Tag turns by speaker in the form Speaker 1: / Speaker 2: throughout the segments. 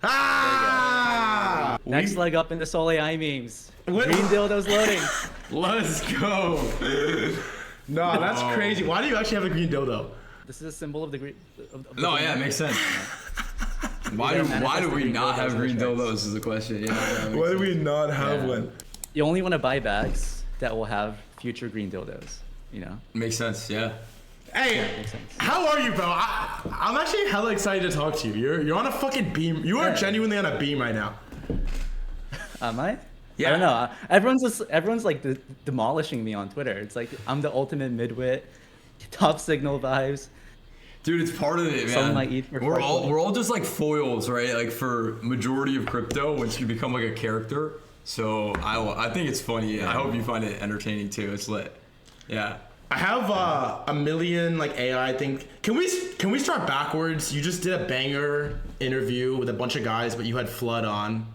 Speaker 1: Ah!
Speaker 2: Next leg up in the Soul AI memes.
Speaker 1: What?
Speaker 2: Green dildos loading.
Speaker 1: Let's go. No, that's crazy. Why do you actually have a green dildo?
Speaker 2: This is a symbol of the green.
Speaker 3: No, yeah, it makes sense. Why do we not have green dildos is the question. Yeah,
Speaker 1: Why do we not have one?
Speaker 2: You only want to buy bags that will have future green dildos, you know?
Speaker 3: Makes sense, yeah.
Speaker 1: Hey,
Speaker 2: Makes sense.
Speaker 1: how are you, bro? I'm actually hella excited to talk to you. You're on a fucking beam. You are genuinely on a beam right now.
Speaker 2: Am I?
Speaker 1: Yeah.
Speaker 2: I don't know. Everyone's like demolishing me on Twitter. It's like I'm the ultimate midwit, top signal vibes.
Speaker 3: Dude, it's part of it, man.
Speaker 2: Some might eat for
Speaker 3: we're all just like foils, right? Like for majority of crypto, once you become like a character. So I think it's funny. Yeah. I hope you find it entertaining too. It's lit. Yeah.
Speaker 1: I have a million like AI thing. Can we start backwards? You just did a banger interview with a bunch of guys, but you had Flood on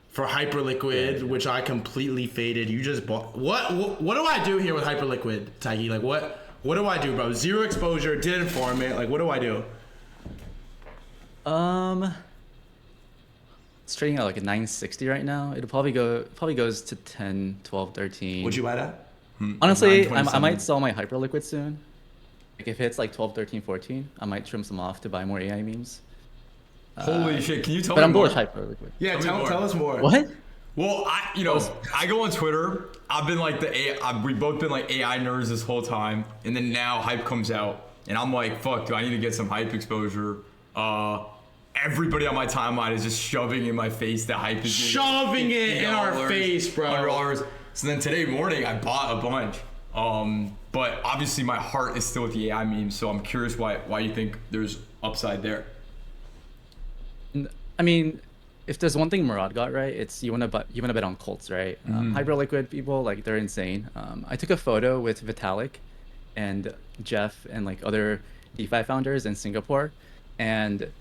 Speaker 1: for Hyperliquid, which I completely faded. You just bought. What do I do here with Hyperliquid, Taiki? Like what do I do, bro? Zero exposure, didn't farm it. Like what do I do?
Speaker 2: It's trading at like a 960 right now. It'll probably goes to 10, 12, 13.
Speaker 1: Would you buy that?
Speaker 2: Honestly, I might sell my Hyperliquid soon. Like if it's like 12, 13, 14, I might trim some off to buy more AI memes.
Speaker 3: Holy shit! Can you tell
Speaker 2: But
Speaker 3: me
Speaker 2: I'm
Speaker 3: more?
Speaker 2: bullish Hyperliquid.
Speaker 1: Yeah, tell us more.
Speaker 2: What?
Speaker 3: Well, I go on Twitter. I've been like we've both been like AI nerds this whole time, and then now hype comes out, and I'm like, fuck, do I need to get some hype exposure? Everybody on my timeline is just shoving in my face that hype is
Speaker 1: Shoving it in our face, bro.
Speaker 3: $100. So then today morning I bought a bunch. But obviously my heart is still with the AI memes, so I'm curious why you think there's upside there.
Speaker 2: I mean, if there's one thing Murad got right, it's you wanna bet on cults, right? Hyperliquid people, like they're insane. I took a photo with Vitalik and Jeff and like other DeFi founders in Singapore, and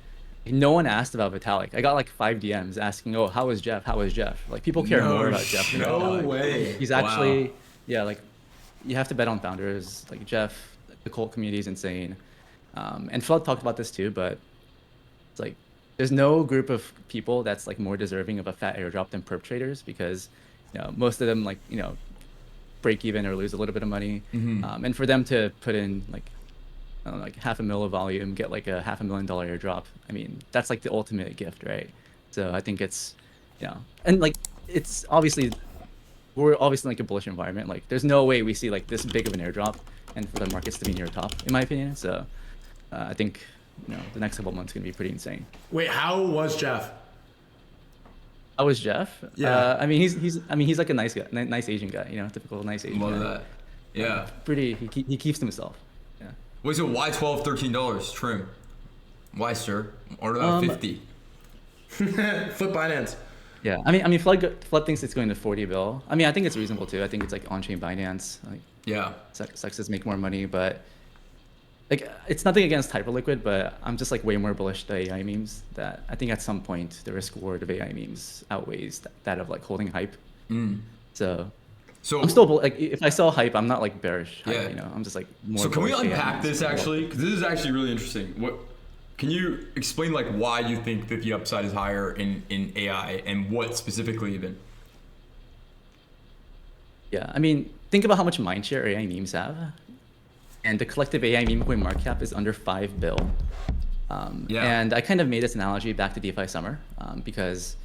Speaker 2: no one asked about Vitalik. I got like 5 DMs asking, "Oh, how is Jeff? How is Jeff?" Like people care more about Jeff than Vitalik.
Speaker 1: No way.
Speaker 2: He's actually, like you have to bet on founders like Jeff. The cult community is insane, and Flood talked about this too. But it's like there's no group of people that's like more deserving of a fat airdrop than perp traders, because most of them like break even or lose a little bit of money, and for them to put in like I don't know, like $500,000 of volume, get like a $500,000 airdrop. I mean, that's like the ultimate gift, right? So I think it's, and like it's obviously, we're obviously in like a bullish environment. Like there's no way we see like this big of an airdrop and for the markets to be near top, in my opinion. So I think the next couple of months are gonna be pretty insane.
Speaker 1: Wait, how was Jeff?
Speaker 2: How was Jeff?
Speaker 1: Yeah.
Speaker 2: I mean, he's like a nice guy, nice Asian guy. Typical nice Asian guy.
Speaker 3: Love that. Yeah.
Speaker 2: He keeps to himself. Yeah.
Speaker 3: Wait, so why $12, $13 trim? Why, sir? Order about 50.
Speaker 1: Flip Binance.
Speaker 2: Yeah, I mean, Flood thinks it's going to 40 bill. I mean, I think it's reasonable too. I think it's like on-chain Binance. Like,
Speaker 3: Yeah.
Speaker 2: Sexes make more money, but like it's nothing against Hyperliquid, but I'm just like way more bullish to AI memes. That I think at some point the risk reward of AI memes outweighs that of like holding hype. So I'm still like if I sell hype, I'm not like bearish. Hype,
Speaker 3: Yeah.
Speaker 2: I'm just like more.
Speaker 3: So can we
Speaker 2: bullish AI
Speaker 3: unpack
Speaker 2: memes.
Speaker 3: this actually? Because this is actually really interesting. Can you explain like why you think that the upside is higher in AI and what specifically even?
Speaker 2: Yeah, I mean, think about how much mindshare AI memes have, and the collective AI meme coin market cap is under 5 bill. And I kind of made this analogy back to DeFi summer, because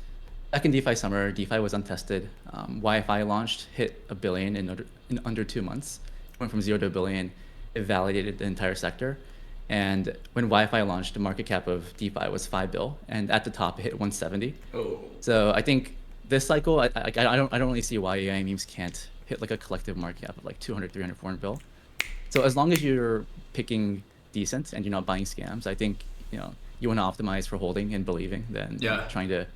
Speaker 2: back in DeFi summer, DeFi was untested. YFI launched, hit $1 billion in under 2 months. Went from 0 to $1 billion. It validated the entire sector. And when YFI launched, the market cap of DeFi was 5 bill, and at the top it hit 170.
Speaker 3: Oh.
Speaker 2: So I think this cycle, I don't really see why AI memes can't hit like a collective market cap of like 200, 300, 400 bill. So as long as you're picking decent and you're not buying scams, I think you want to optimize for holding and believing than trying to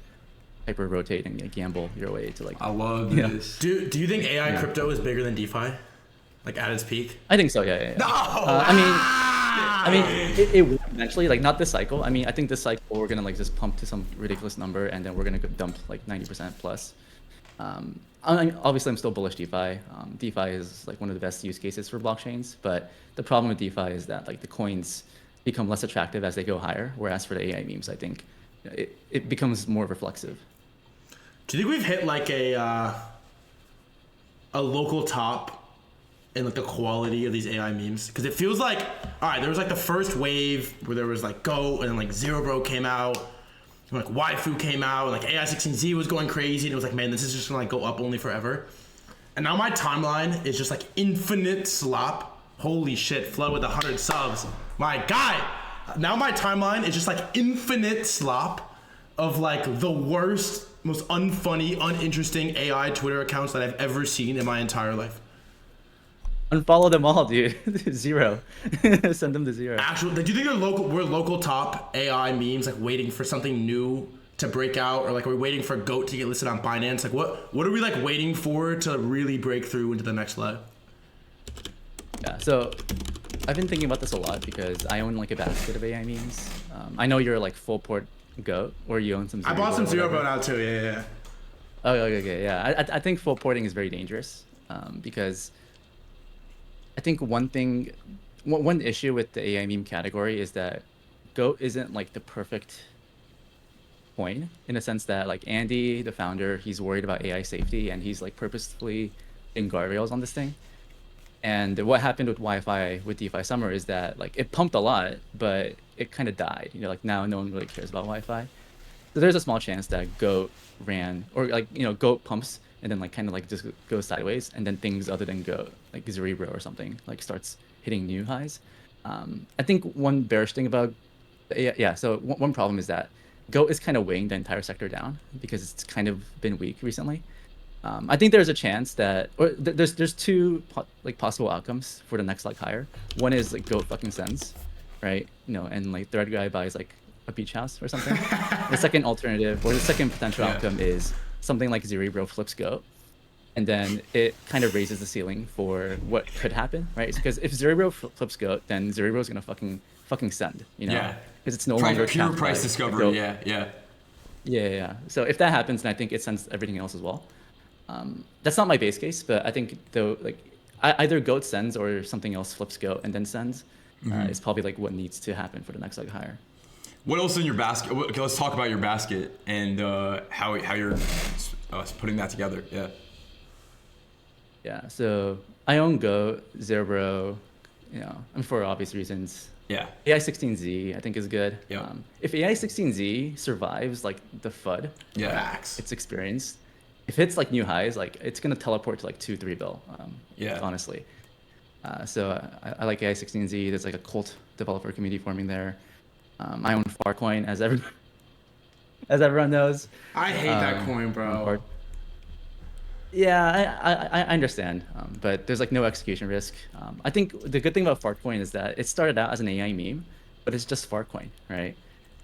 Speaker 2: hyper rotate and gamble your way to like.
Speaker 3: I love this.
Speaker 1: Do you think AI crypto is bigger than DeFi, like at its peak?
Speaker 2: I think so. Yeah.
Speaker 3: No.
Speaker 2: I mean, it will eventually, like not this cycle. I mean, I think this cycle we're gonna like just pump to some ridiculous number, and then we're gonna dump like 90% plus. Obviously, I'm still bullish DeFi. DeFi is like one of the best use cases for blockchains, but the problem with DeFi is that like the coins become less attractive as they go higher, whereas for the AI memes, I think it becomes more reflexive.
Speaker 1: Do you think we've hit like a local top in like the quality of these AI memes? Because it feels like, all right, there was like the first wave where there was like Go, and then like Zero Bro came out, and like Waifu came out, and like AI16Z was going crazy, and it was like, man, this is just gonna like go up only forever. And now my timeline is just like infinite slop. Holy shit, Flood with 100 subs. My guy. Now my timeline is just like infinite slop of like the worst, most unfunny, uninteresting AI Twitter accounts that I've ever seen in my entire life.
Speaker 2: Unfollow them all, dude. Zero. Send them to zero.
Speaker 1: Actually, do you think we're local top AI memes, like waiting for something new to break out, or like we're waiting for GOAT to get listed on Binance? Like what are we like waiting for to really break through into the next level?
Speaker 2: Yeah, so I've been thinking about this a lot because I own like a basket of AI memes. I know you're like full port GOAT, or you own some Zero.
Speaker 1: I bought some Zero Bro now too, yeah.
Speaker 2: Oh, okay, yeah. I think full porting is very dangerous because I think one issue with the AI meme category is that GOAT isn't like the perfect coin, in a sense that like Andy, the founder, he's worried about AI safety, and he's like purposefully in guardrails on this thing. And what happened with Wi-Fi with DeFi Summer is that like it pumped a lot, but it kind of died. Like now no one really cares about Wi-Fi. So there's a small chance that GOAT ran, or like GOAT pumps and then like kind of like just goes sideways, and then things other than GOAT, like Cerebro or something, like starts hitting new highs. I think one bearish thing about so one problem is that GOAT is kind of weighing the entire sector down because it's kind of been weak recently. I think there's a chance that, or there's two possible outcomes for the next like higher. One is like GOAT fucking sends, right? And like Threadguy buys like a beach house or something. The second alternative, or the second potential outcome, is something like Cerebro flips GOAT, and then it kind of raises the ceiling for what could happen, right? Because if Cerebro flips GOAT, then Cerebro is gonna fucking send, because it's no longer
Speaker 3: pure price discovery.
Speaker 2: Yeah. So if that happens, then I think it sends everything else as well. That's not my base case, but I think though, like either GOAT sends or something else flips GOAT and then sends is probably like what needs to happen for the next like higher.
Speaker 3: What else in your basket? Okay, let's talk about your basket and how you're putting that together.
Speaker 2: Yeah. So I own GOAT, Zero, and for obvious reasons.
Speaker 3: Yeah.
Speaker 2: AI16Z I think is good.
Speaker 3: Yeah.
Speaker 2: If AI16Z survives like the FUD, it's experienced. If it's like new highs, like it's gonna teleport to like 2-3 bill. Honestly. So I like AI16Z. There's like a cult developer community forming there. I own Farcoin, as everyone knows.
Speaker 1: I hate that coin, bro.
Speaker 2: Yeah, I understand, but there's like no execution risk. I think the good thing about Farcoin is that it started out as an AI meme, but it's just Farcoin, right?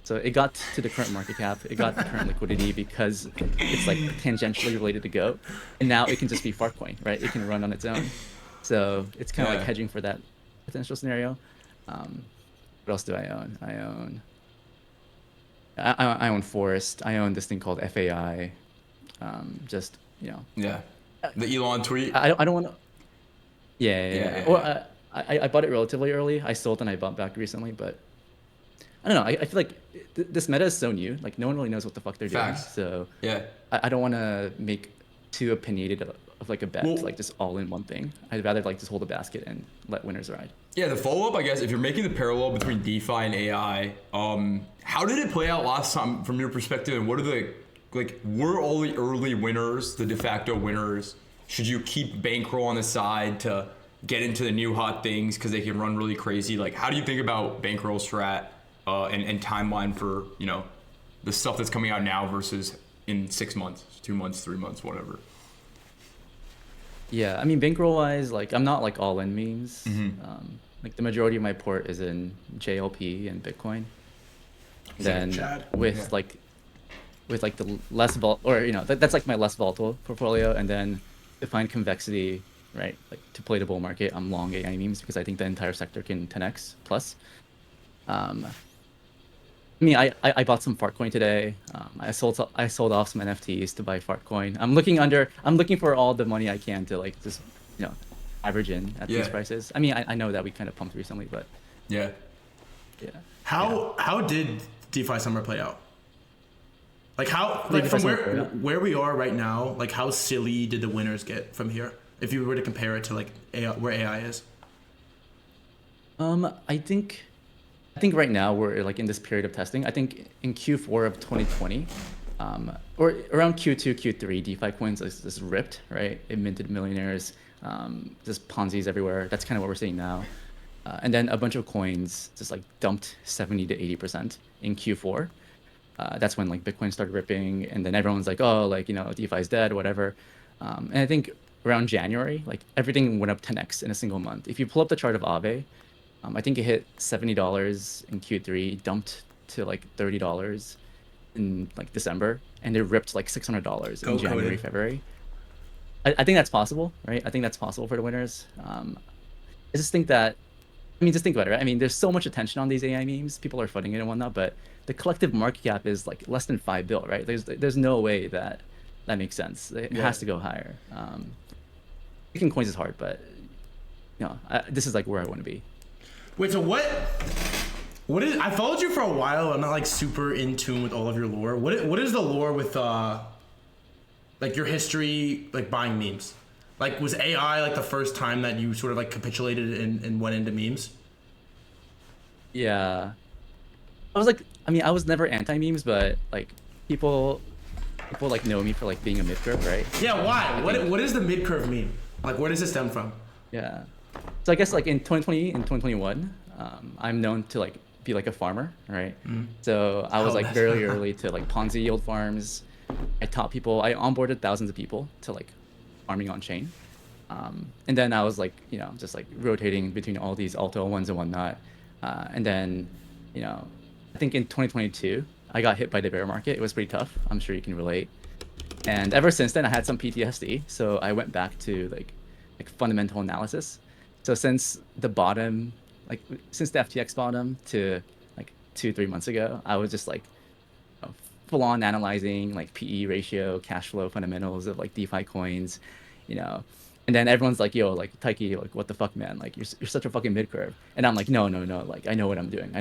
Speaker 2: So it got to the current market cap, it got the current liquidity because it's like tangentially related to GOAT, and now it can just be Farcoin, right? It can run on its own. So it's kind of like hedging for that potential scenario. What else do I own? I own Forest. I own this thing called FAI.
Speaker 3: The Elon tweet.
Speaker 2: I don't want to. Yeah. Well, I bought it relatively early. I sold and I bought back recently, but I don't know. I feel like this meta is so new. Like no one really knows what the fuck they're doing. So I don't want to make too opinionated of like a bet, like just all in one thing. I'd rather like just hold a basket and let winners ride. Yeah,
Speaker 3: the follow-up, I guess, if you're making the parallel between DeFi and AI, how did it play out last time from your perspective, and what are were all the early winners the de facto winners? Should you keep bankroll on the side to get into the new hot things because they can run really crazy? Like, how do you think about bankroll strat and timeline for the stuff that's coming out now versus in 6 months, 2 months, 3 months, whatever?
Speaker 2: Yeah, I mean, bankroll wise, like I'm not like all in memes. Like the majority of my port is in JLP and Bitcoin. Then with the less that's like my less volatile portfolio, and then to find convexity, right? Like to play the bull market, I'm long AI memes because I think the entire sector can 10x plus. I mean, I bought some Fartcoin today. I sold off some NFTs to buy Fartcoin. I'm looking for all the money I can to like just average in at these prices. I mean, I know that we kind of pumped recently, but
Speaker 1: How did DeFi Summer play out? Like how, like from where we are right now, like how silly did the winners get from here? If you were to compare it to like AI, where AI is.
Speaker 2: I think right now we're like in this period of testing. I think in Q4 of 2020, or around Q2, Q3, DeFi coins is ripped, right? It minted millionaires, just Ponzi's everywhere. That's kind of what we're seeing now. And then a bunch of coins just like dumped 70 to 80% in Q4. That's when like Bitcoin started ripping, and then everyone's like, oh, like, you know, DeFi's dead, whatever. And I think around January, like everything went up 10x in a single month. If you pull up the chart of Aave, I think it hit $70 in Q3, dumped to like $30 in like December, and it ripped like $600 in January, February. I think that's possible, right? I think that's possible for the winners. I just think that, I mean, just think about it, right? I mean, there's so much attention on these AI memes. People are funding it and whatnot, but the collective market cap is like less than $5 billion, right? There's no way that makes sense. It has to go higher. Picking coins is hard, but you know, this is like where I want to be.
Speaker 1: Wait, so what is, I followed you for a while. I'm not like super in tune with all of your lore. What is the lore with like your history, like buying memes? Like was AI like the first time that you sort of like capitulated and went into memes?
Speaker 2: Yeah. I was like, I mean, I was never anti-memes, but like people like know me for like being a mid-curve, right?
Speaker 1: Yeah, why? What is the mid-curve meme? Like where does it stem from?
Speaker 2: Yeah. So I guess like in 2020 and 2021, I'm known to like be like a farmer, right? So I was like very early to like Ponzi yield farms. I taught people, I onboarded thousands of people to like farming on chain. And then I was like, you know, just like rotating between all these Alto ones and whatnot. And then, you know, I think in 2022, I got hit by the bear market. It was pretty tough. I'm sure you can relate. And ever since then, I had some PTSD. So I went back to like fundamental analysis. So since the bottom, like since the FTX bottom to like 2-3 months ago, I was just like full on analyzing like PE ratio, cash flow fundamentals of like DeFi coins, you know. And then everyone's like, yo, like Taiki, like what the fuck, man? Like you're such a fucking mid curve. And I'm like, no, like I know what I'm doing.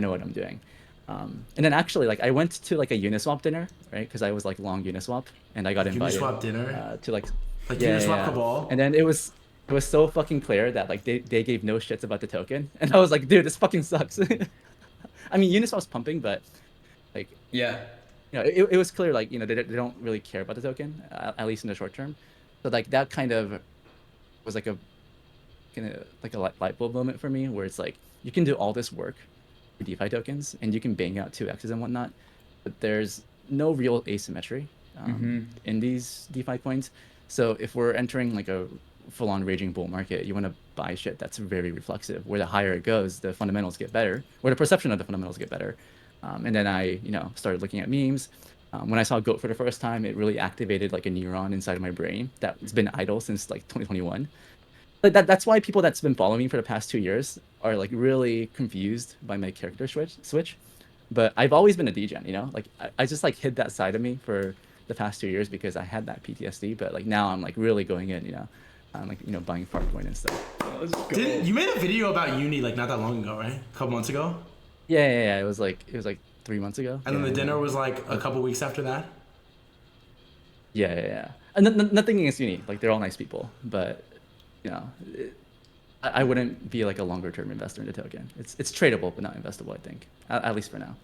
Speaker 2: And then actually, like I went to like a Uniswap dinner, right? Because I was like long Uniswap, and I got invited.
Speaker 1: Uniswap dinner.
Speaker 2: To like
Speaker 1: Uniswap cabal.
Speaker 2: And then it was so fucking clear that like they gave no shits about the token, and I was like, dude, this fucking sucks. I mean, Uniswap's pumping, but like
Speaker 3: yeah,
Speaker 2: you know, it was clear like, you know, they don't really care about the token, at least in the short term. So like that kind of was like a light bulb moment for me, where it's like you can do all this work for DeFi tokens and you can bang out 2x's and whatnot, but there's no real asymmetry in these DeFi coins. So if we're entering like a full-on raging bull market, you want to buy shit that's very reflexive, where the higher it goes, the fundamentals get better, or the perception of the fundamentals get better. And then I, you know, started looking at memes. When I saw GOAT for the first time, it really activated like a neuron inside of my brain that's been idle since like 2021. Like that's why people that's been following me for the past 2 years are like really confused by my character switch. But I've always been a degen, you know, like I just like hid that side of me for the past 2 years because I had that PTSD. But like now I'm like really going in, you know. I'm like, you know, buying Fartcoin and stuff.
Speaker 1: Didn't you made a video about uni like not that long ago, right? A couple months ago?
Speaker 2: Yeah. It was like 3 months ago.
Speaker 1: And then the dinner was like a couple weeks after that?
Speaker 2: Yeah. And nothing against uni. Like they're all nice people, but you know, I wouldn't be like a longer term investor in the token. It's tradable, but not investable, I think. At least for now.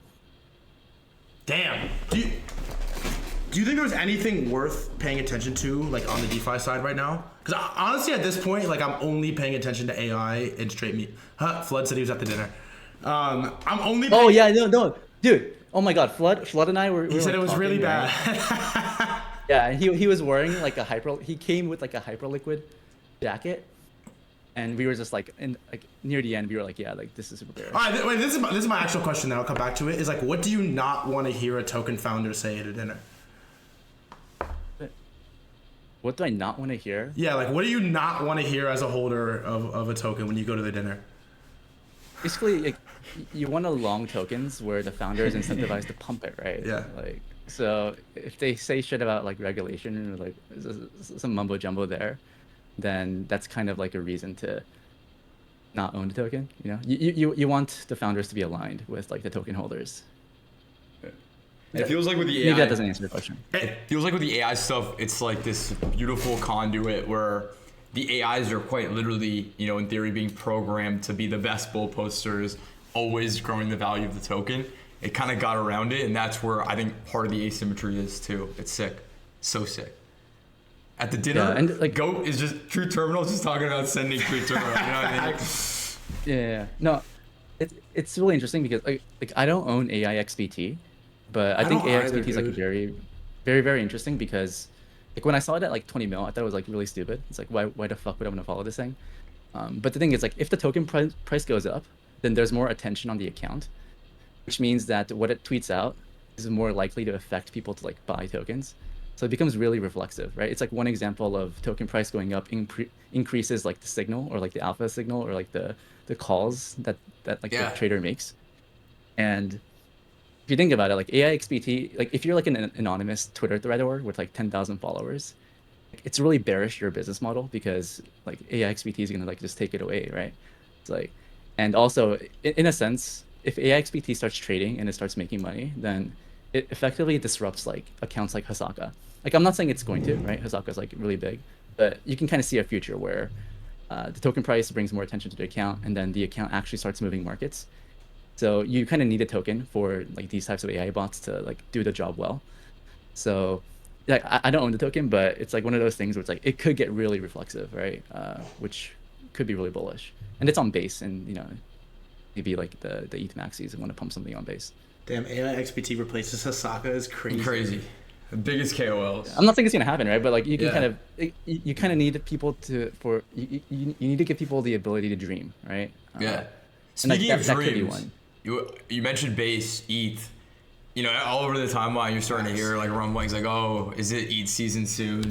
Speaker 1: Damn. Do you think there's anything worth paying attention to, like on the DeFi side right now? Because honestly, at this point, like I'm only paying attention to AI and straight meat. Flood said he was at the dinner. I'm only.
Speaker 2: Oh yeah, no, dude. Oh my God, Flood and I were.
Speaker 1: He said it was
Speaker 2: talking,
Speaker 1: really bad.
Speaker 2: Right? Yeah, he was wearing like he came with like a Hyperliquid jacket, and we were just like near the end, we were like, yeah, like this is super bearish.
Speaker 1: All right, wait, this is my actual question. Then I'll come back to it. Is like, what do you not want to hear a token founder say at a dinner?
Speaker 2: What do I not want to hear?
Speaker 1: Yeah, like what do you not want to hear as a holder of a token when you go to the dinner?
Speaker 2: Basically, like, you want to long tokens where the founder is incentivized to pump it, right?
Speaker 1: Yeah.
Speaker 2: Like, so if they say shit about like regulation or like some mumbo jumbo there, then that's kind of like a reason to not own the token. You know, you want the founders to be aligned with like the token holders.
Speaker 3: It feels like with the AI,
Speaker 2: maybe that doesn't answer the question.
Speaker 3: it feels like with the AI stuff, it's like this beautiful conduit where the AIs are quite literally, you know, in theory, being programmed to be the best bull posters, always growing the value of the token. It kind of got around it, and that's where I think part of the asymmetry is too. It's sick, so sick. At the dinner,
Speaker 2: Yeah, and, like-
Speaker 3: Goat is just True Terminal is just talking about sending True Terminal. You know what I mean?
Speaker 2: Yeah. No, it's really interesting because like I don't own AI XBT, but I think
Speaker 1: don't
Speaker 2: AI
Speaker 1: either,
Speaker 2: XBT is like
Speaker 1: dude.
Speaker 2: very, very, very interesting because like when I saw it at like 20 mil, I thought it was like really stupid. It's like why the fuck would I want to follow this thing? But the thing is like if the token price goes up, then there's more attention on the account, which means that what it tweets out is more likely to affect people to like buy tokens. So it becomes really reflexive, right? It's like one example of token price going up increases like the signal or like the alpha signal or like the calls that like
Speaker 3: Yeah.
Speaker 2: the trader makes. And if you think about it, like AI XBT, like if you're like an anonymous Twitter threader with like 10,000 followers, it's really bearish your business model because like AI XBT is gonna like just take it away, right? It's like, and also in a sense, if AI XBT starts trading and it starts making money, then it effectively disrupts like accounts like Hasaka. Like I'm not saying it's going to, right? Hasaka is like really big, but you can kind of see a future where the token price brings more attention to the account, and then the account actually starts moving markets. So you kind of need a token for like these types of AI bots to like do the job well. So like I don't own the token, but it's like one of those things where it's like it could get really reflexive, right? Which could be really bullish, and it's on base, and you know maybe like the ETH maxis want to pump something on base.
Speaker 1: Damn, AI XBT replaces Hasaka is crazy.
Speaker 3: Crazy. The biggest KOLs.
Speaker 2: I'm not saying it's gonna happen, right? But like you can
Speaker 3: Yeah.
Speaker 2: kind of you kind of need people to you need to give people the ability to dream, right?
Speaker 3: Yeah.
Speaker 2: And like
Speaker 3: Speaking of
Speaker 2: that could be
Speaker 3: dreams,
Speaker 2: one.
Speaker 3: you mentioned base, ETH. You know, all over the timeline, you're starting to hear like rumblings like, oh, is it ETH season soon?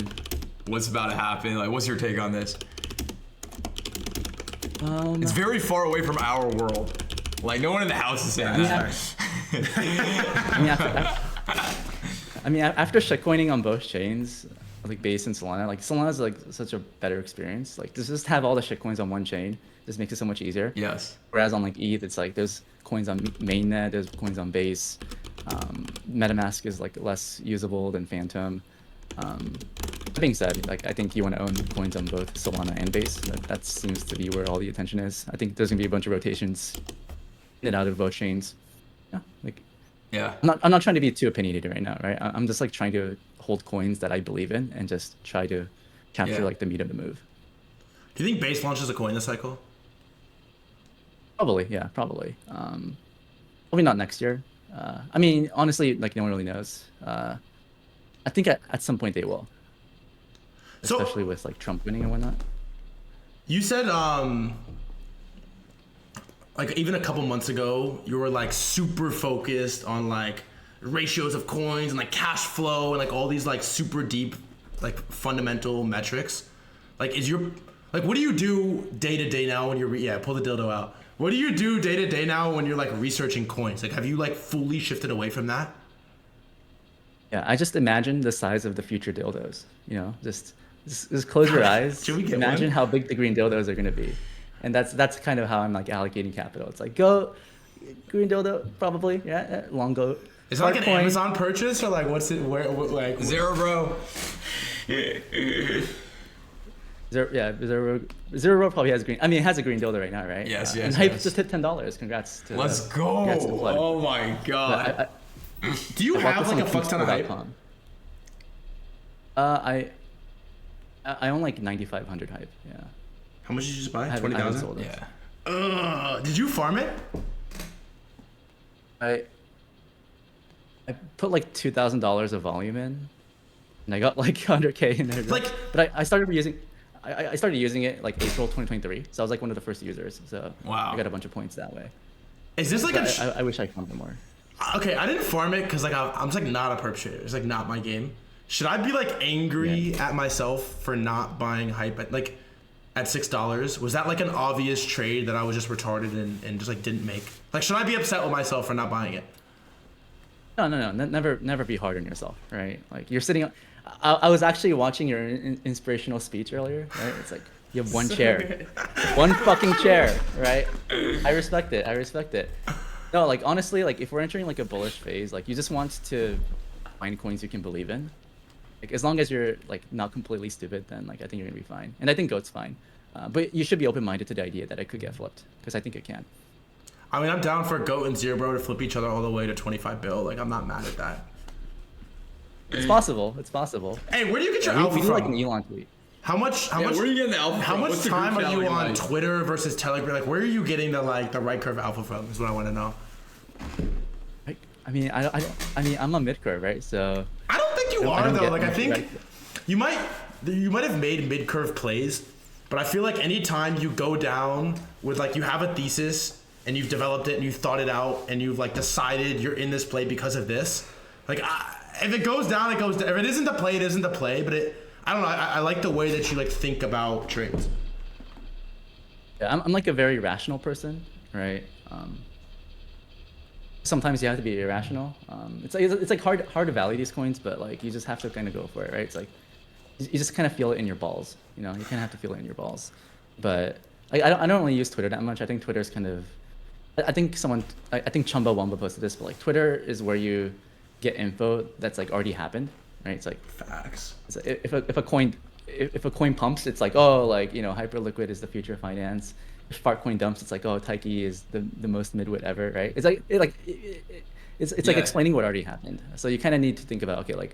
Speaker 3: What's about to happen? Like, what's your take on this? It's very far away from our world. Like, no one in the house is saying that.
Speaker 2: I mean, after shitcoining on both chains, like Base and Solana, like Solana's like such a better experience. Like, just have all the shitcoins on one chain. Just makes it so much easier.
Speaker 3: Yes.
Speaker 2: Whereas on like ETH, it's like there's coins on mainnet, there's coins on Base. MetaMask is like less usable than Phantom. That being said, like I think you want to own coins on both Solana and Base. That seems to be where all the attention is. I think there's gonna be a bunch of rotations in and out of both chains. Yeah, like
Speaker 3: Yeah.
Speaker 2: I'm not trying to be too opinionated right now, right? I'm just like trying to hold coins that I believe in and just try to capture
Speaker 3: Yeah.
Speaker 2: like the meat of the move.
Speaker 1: Do you think Base launches a coin this cycle?
Speaker 2: Probably, yeah, probably. Probably not next year. I mean, honestly, like no one really knows. I think at some point they will,
Speaker 1: So-
Speaker 2: especially with like Trump winning and whatnot.
Speaker 1: You said like even a couple months ago you were like super focused on like ratios of coins and like cash flow and like all these like super deep like fundamental metrics. Like is your like what do you do day to day now when you're pull the dildo out. What do you do day to day now when you're like researching coins? Like have you like fully shifted away from that?
Speaker 2: Yeah, I just imagine the size of the future dildos. You know, just close your eyes.
Speaker 1: Should we get
Speaker 2: imagine
Speaker 1: one?
Speaker 2: how big the green dildos are gonna be, and that's kind of how I'm like allocating capital. It's like go green dildo probably, yeah, long goat.
Speaker 1: Is it like an
Speaker 2: Hard coin.
Speaker 1: Amazon purchase or like what's it where what, like
Speaker 3: Zero, bro.
Speaker 2: Zero Row probably has green. I mean, it has a green dildo right now, right?
Speaker 3: Yes,
Speaker 2: And
Speaker 3: yes,
Speaker 2: Hype
Speaker 3: yes.
Speaker 2: just hit $10. Congrats to.
Speaker 3: Let's go.
Speaker 2: Congrats to the plug.
Speaker 3: Oh my god.
Speaker 1: do you
Speaker 2: I bought
Speaker 1: have
Speaker 2: this
Speaker 1: like a
Speaker 2: on
Speaker 1: fuck ton of hype?
Speaker 2: Keepscore.com. I own like 9,500 Hype. Yeah.
Speaker 1: How much did you just buy?
Speaker 2: I haven't
Speaker 1: 20,000?
Speaker 2: sold it.
Speaker 3: Yeah.
Speaker 1: Did you farm it?
Speaker 2: I put like $2,000 of volume in, and I got like 100K in there.
Speaker 1: Like-
Speaker 2: but I started using. I started using it like April 2023, so I was like one of the first users. So
Speaker 3: Wow.
Speaker 2: I got a bunch of points that way.
Speaker 1: Is this like
Speaker 2: But
Speaker 1: a
Speaker 2: I wish I farmed it more.
Speaker 1: okay? I didn't farm it because like I'm just like not a perp trader. It's like not my game. Should I be like angry at myself for not buying hype at like at $6? Was that like an obvious trade that I was just retarded and just like didn't make? Like should I be upset with myself for not buying it?
Speaker 2: No. Never be hard on yourself, right? Like you're sitting. I was actually watching your inspirational speech earlier, right? It's like you have one chair, one fucking chair, right? I respect it. No, like honestly, like if we're entering like a bullish phase, like you just want to find coins you can believe in. Like as long as you're like not completely stupid, then like I think you're gonna be fine. And I think Goat's fine. But you should be open-minded to the idea that it could get flipped, because I think it can.
Speaker 1: I mean, I'm down for Goat and Zero Bro to flip each other all the way to 25 bill. Like, I'm not mad at that.
Speaker 2: It's possible. It's possible.
Speaker 1: Hey, where do you get your
Speaker 2: We
Speaker 1: alpha
Speaker 2: do
Speaker 1: from?
Speaker 2: like an Elon tweet.
Speaker 1: How much?
Speaker 3: Where are you getting the alpha
Speaker 1: How
Speaker 3: from?
Speaker 1: much
Speaker 3: What's the
Speaker 1: time
Speaker 3: group
Speaker 1: are
Speaker 3: chat
Speaker 1: you
Speaker 3: looking
Speaker 1: on
Speaker 3: like?
Speaker 1: Twitter versus Telegram? Like, where are you getting the right curve alpha from? Is what I want to know.
Speaker 2: I mean, I'm a mid curve, right? So
Speaker 1: I don't think you
Speaker 2: I
Speaker 1: are
Speaker 2: don't
Speaker 1: though.
Speaker 2: get
Speaker 1: Like, I
Speaker 2: much
Speaker 1: think
Speaker 2: right.
Speaker 1: you might have made mid curve plays, but I feel like anytime you go down with like you have a thesis and you've developed it and you've thought it out and you've like decided you're in this play because of this, like if it goes down, it goes down. If it isn't the play, it isn't the play. But I don't know. I like the way that you like think about trades.
Speaker 2: Yeah, I'm like a very rational person, right? Sometimes you have to be irrational. It's like hard to value these coins, but like you just have to kind of go for it, right? It's like you just kind of feel it in your balls, you know. You kind of have to feel it in your balls. But like I don't really use Twitter that much. I think Twitter's kind of, I think Chumba Wamba posted this, but like Twitter is where you get info that's like already happened, right? It's like
Speaker 1: Facts.
Speaker 2: it's like if a coin pumps, it's like, oh, like, you know, Hyperliquid is the future of finance. If Fartcoin dumps, it's like, oh, Taiki is the most midwit ever, right? It's like it's like
Speaker 3: Yeah.
Speaker 2: explaining what already happened. So you kind of need to think about, okay, like,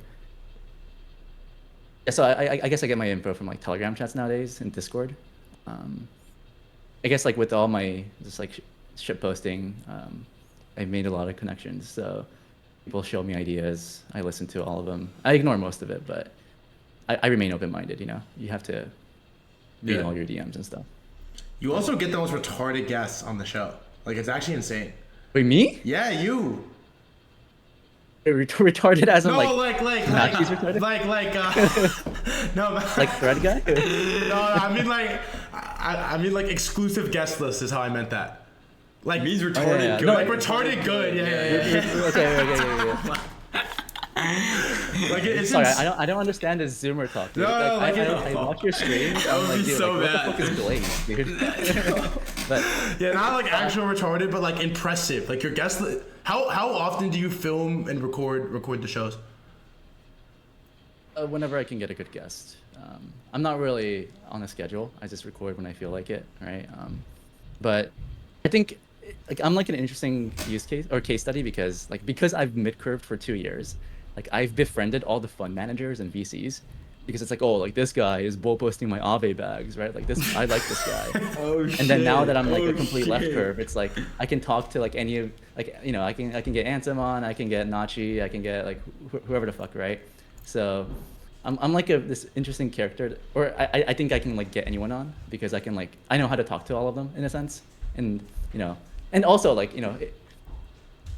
Speaker 2: yeah. So I guess I get my info from like Telegram chats nowadays and Discord. I guess like with all my just like shit posting, I've made a lot of connections. So people show me ideas. I listen to all of them. I ignore most of it, but I remain open-minded. You know, you have to read
Speaker 3: Yeah.
Speaker 2: all your DMs and stuff.
Speaker 1: You also get the most retarded guests on the show. Like, it's actually insane.
Speaker 2: Wait, me?
Speaker 1: Yeah, you.
Speaker 2: Retarded as in
Speaker 1: No,
Speaker 2: like Nachi's retarded?
Speaker 1: No,
Speaker 2: like Threadguy?
Speaker 1: no, I mean like exclusive guest list is how I meant that. Like
Speaker 3: Means retarded
Speaker 2: yeah.
Speaker 3: good.
Speaker 2: No,
Speaker 1: like retarded good. Yeah.
Speaker 2: Okay.
Speaker 1: Like it's
Speaker 2: Sorry,
Speaker 1: ins-
Speaker 2: I don't understand this Zoomer talk, dude.
Speaker 1: No,
Speaker 2: like,
Speaker 1: like,
Speaker 2: I watch your streams. I'm
Speaker 3: would
Speaker 2: like,
Speaker 3: be
Speaker 2: dude,
Speaker 3: so
Speaker 2: like,
Speaker 3: bad.
Speaker 2: what the fuck is Glaze, dude? But
Speaker 1: yeah, not like actual retarded, but like impressive. Like your guest. How often do you film and record the shows?
Speaker 2: whenever I can get a good guest. I'm not really on a schedule. I just record when I feel like it, right? But I think like I'm like an interesting use case or case study because I've mid-curved for 2 years. Like I've befriended all the fund managers and VCs because it's like, oh, like this guy is bull posting my Aave bags, right? Like this, I like this guy.
Speaker 3: Oh shit.
Speaker 2: And then now that I'm like a complete left curve, it's like I can talk to like any of like, you know, I can get Ansem on, I can get Nachi, I can get like whoever the fuck, right? So I'm like this interesting character, or I think I can like get anyone on because I know how to talk to all of them in a sense, and you know, and also like, you know,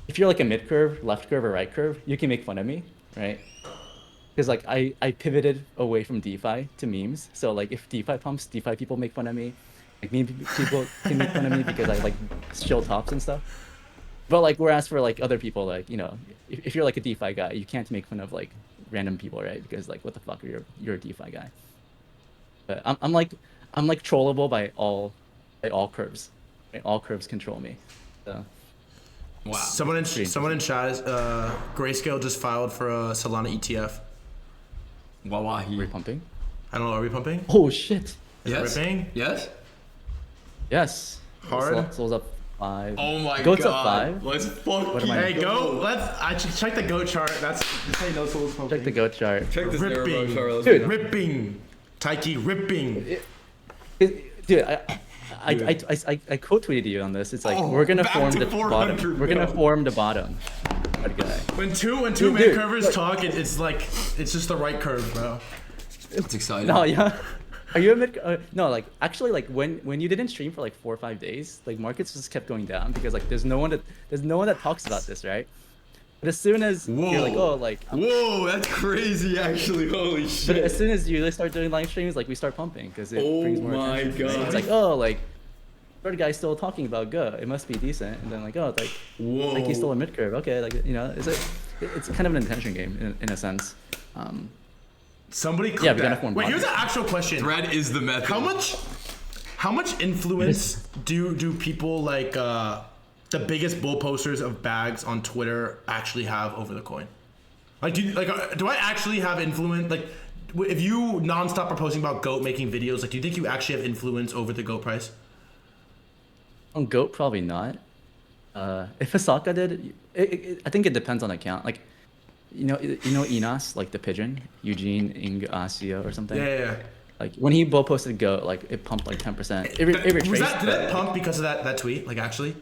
Speaker 2: if you're like a mid curve, left curve, or right curve, you can make fun of me, right? Because like I pivoted away from DeFi to memes. So like if DeFi pumps, DeFi people make fun of me. Like meme people can make fun of me because I like shill tops and stuff. But like whereas for like other people, like, you know, if you're like a DeFi guy, you can't make fun of like random people, right? Because like what the fuck, you're a DeFi guy. But I'm like trollable by all curves. Right? All curves control me. So
Speaker 3: Wow.
Speaker 1: Someone in chat is Grayscale just filed for a Solana ETF.
Speaker 3: Wawahi.
Speaker 2: we're pumping.
Speaker 1: I don't know. Are we pumping?
Speaker 2: Oh shit.
Speaker 3: Yes.
Speaker 1: ripping?
Speaker 3: Yes.
Speaker 2: Yes.
Speaker 1: Hard?
Speaker 2: Soul's up 5.
Speaker 3: Oh my
Speaker 2: Goat's
Speaker 3: god.
Speaker 2: up 5.
Speaker 3: Let's fucking
Speaker 2: am I-
Speaker 1: Hey, go. I check the Go chart. That's how you know Soul's pumping.
Speaker 2: Check the goat chart.
Speaker 3: check this
Speaker 1: Ripping.
Speaker 3: narrow chart. Let's
Speaker 2: Dude.
Speaker 3: go.
Speaker 1: Ripping. Taiki, ripping.
Speaker 2: Dude, I quote tweeted you on this. It's like
Speaker 3: Oh,
Speaker 2: we're gonna
Speaker 3: back
Speaker 2: form
Speaker 3: to
Speaker 2: the
Speaker 3: 400,
Speaker 2: bottom. We're gonna
Speaker 3: bro.
Speaker 2: form the bottom. That guy.
Speaker 1: When two
Speaker 2: Dude,
Speaker 1: mid curvers
Speaker 2: like-
Speaker 1: talk, it's like it's just the right curve, bro.
Speaker 3: It's exciting.
Speaker 2: No, yeah. Are you a mid? No, like actually, like when you didn't stream for like 4 or 5 days, like markets just kept going down because like there's no one that talks about this, right? But as soon as you're like, oh, like,
Speaker 3: Whoa, that's crazy. Actually, holy shit.
Speaker 2: but as soon as you start doing live streams, like we start pumping because it
Speaker 3: Oh
Speaker 2: brings more
Speaker 3: my
Speaker 2: attention. right?
Speaker 3: God.
Speaker 2: It's like, oh, like third guy's still talking about Go. It must be decent. And then like, oh, it's like,
Speaker 3: Whoa.
Speaker 2: like he's still a mid curve. Okay, like, you know, it's kind of an intention game in a sense.
Speaker 1: Somebody click
Speaker 2: Yeah, we gotta
Speaker 1: that.
Speaker 2: form
Speaker 1: Wait, here's an
Speaker 2: bodies.
Speaker 1: actual question.
Speaker 3: Thread is the method.
Speaker 1: How much influence do people like the biggest bull posters of bags on Twitter actually have over the coin? Like, do I actually have influence? Like, if you nonstop are posting about GOAT making videos, like, do you think you actually have influence over the GOAT price?
Speaker 2: On GOAT, probably not. If Hisaka did, I think it depends on the account. Like, you know Enos, like the pigeon, Eugene Ingasio or something.
Speaker 1: Yeah.
Speaker 2: Like when he bull posted GOAT, like it pumped like 10%. It retraced.
Speaker 1: Did that pump because of that tweet? Like actually?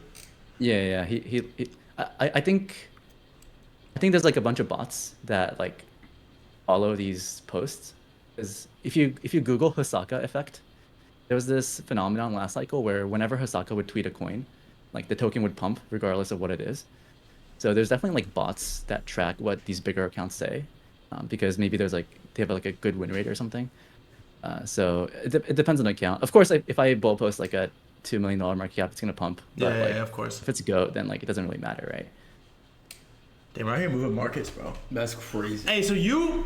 Speaker 2: Yeah. I think there's like a bunch of bots that like follow these posts. Because if you Google Hisaka effect, there was this phenomenon last cycle where whenever Hisaka would tweet a coin, like the token would pump regardless of what it is. So there's definitely like bots that track what these bigger accounts say, because maybe there's like they have like a good win rate or something. So it depends on the account. Of course, if I bull post like a $2 million market cap, it's gonna pump. But
Speaker 1: Yeah,
Speaker 2: like,
Speaker 1: of course.
Speaker 2: If it's GOAT, then like it doesn't really matter, right?
Speaker 1: Damn, right here moving markets, bro.
Speaker 3: That's crazy.
Speaker 1: Hey, so you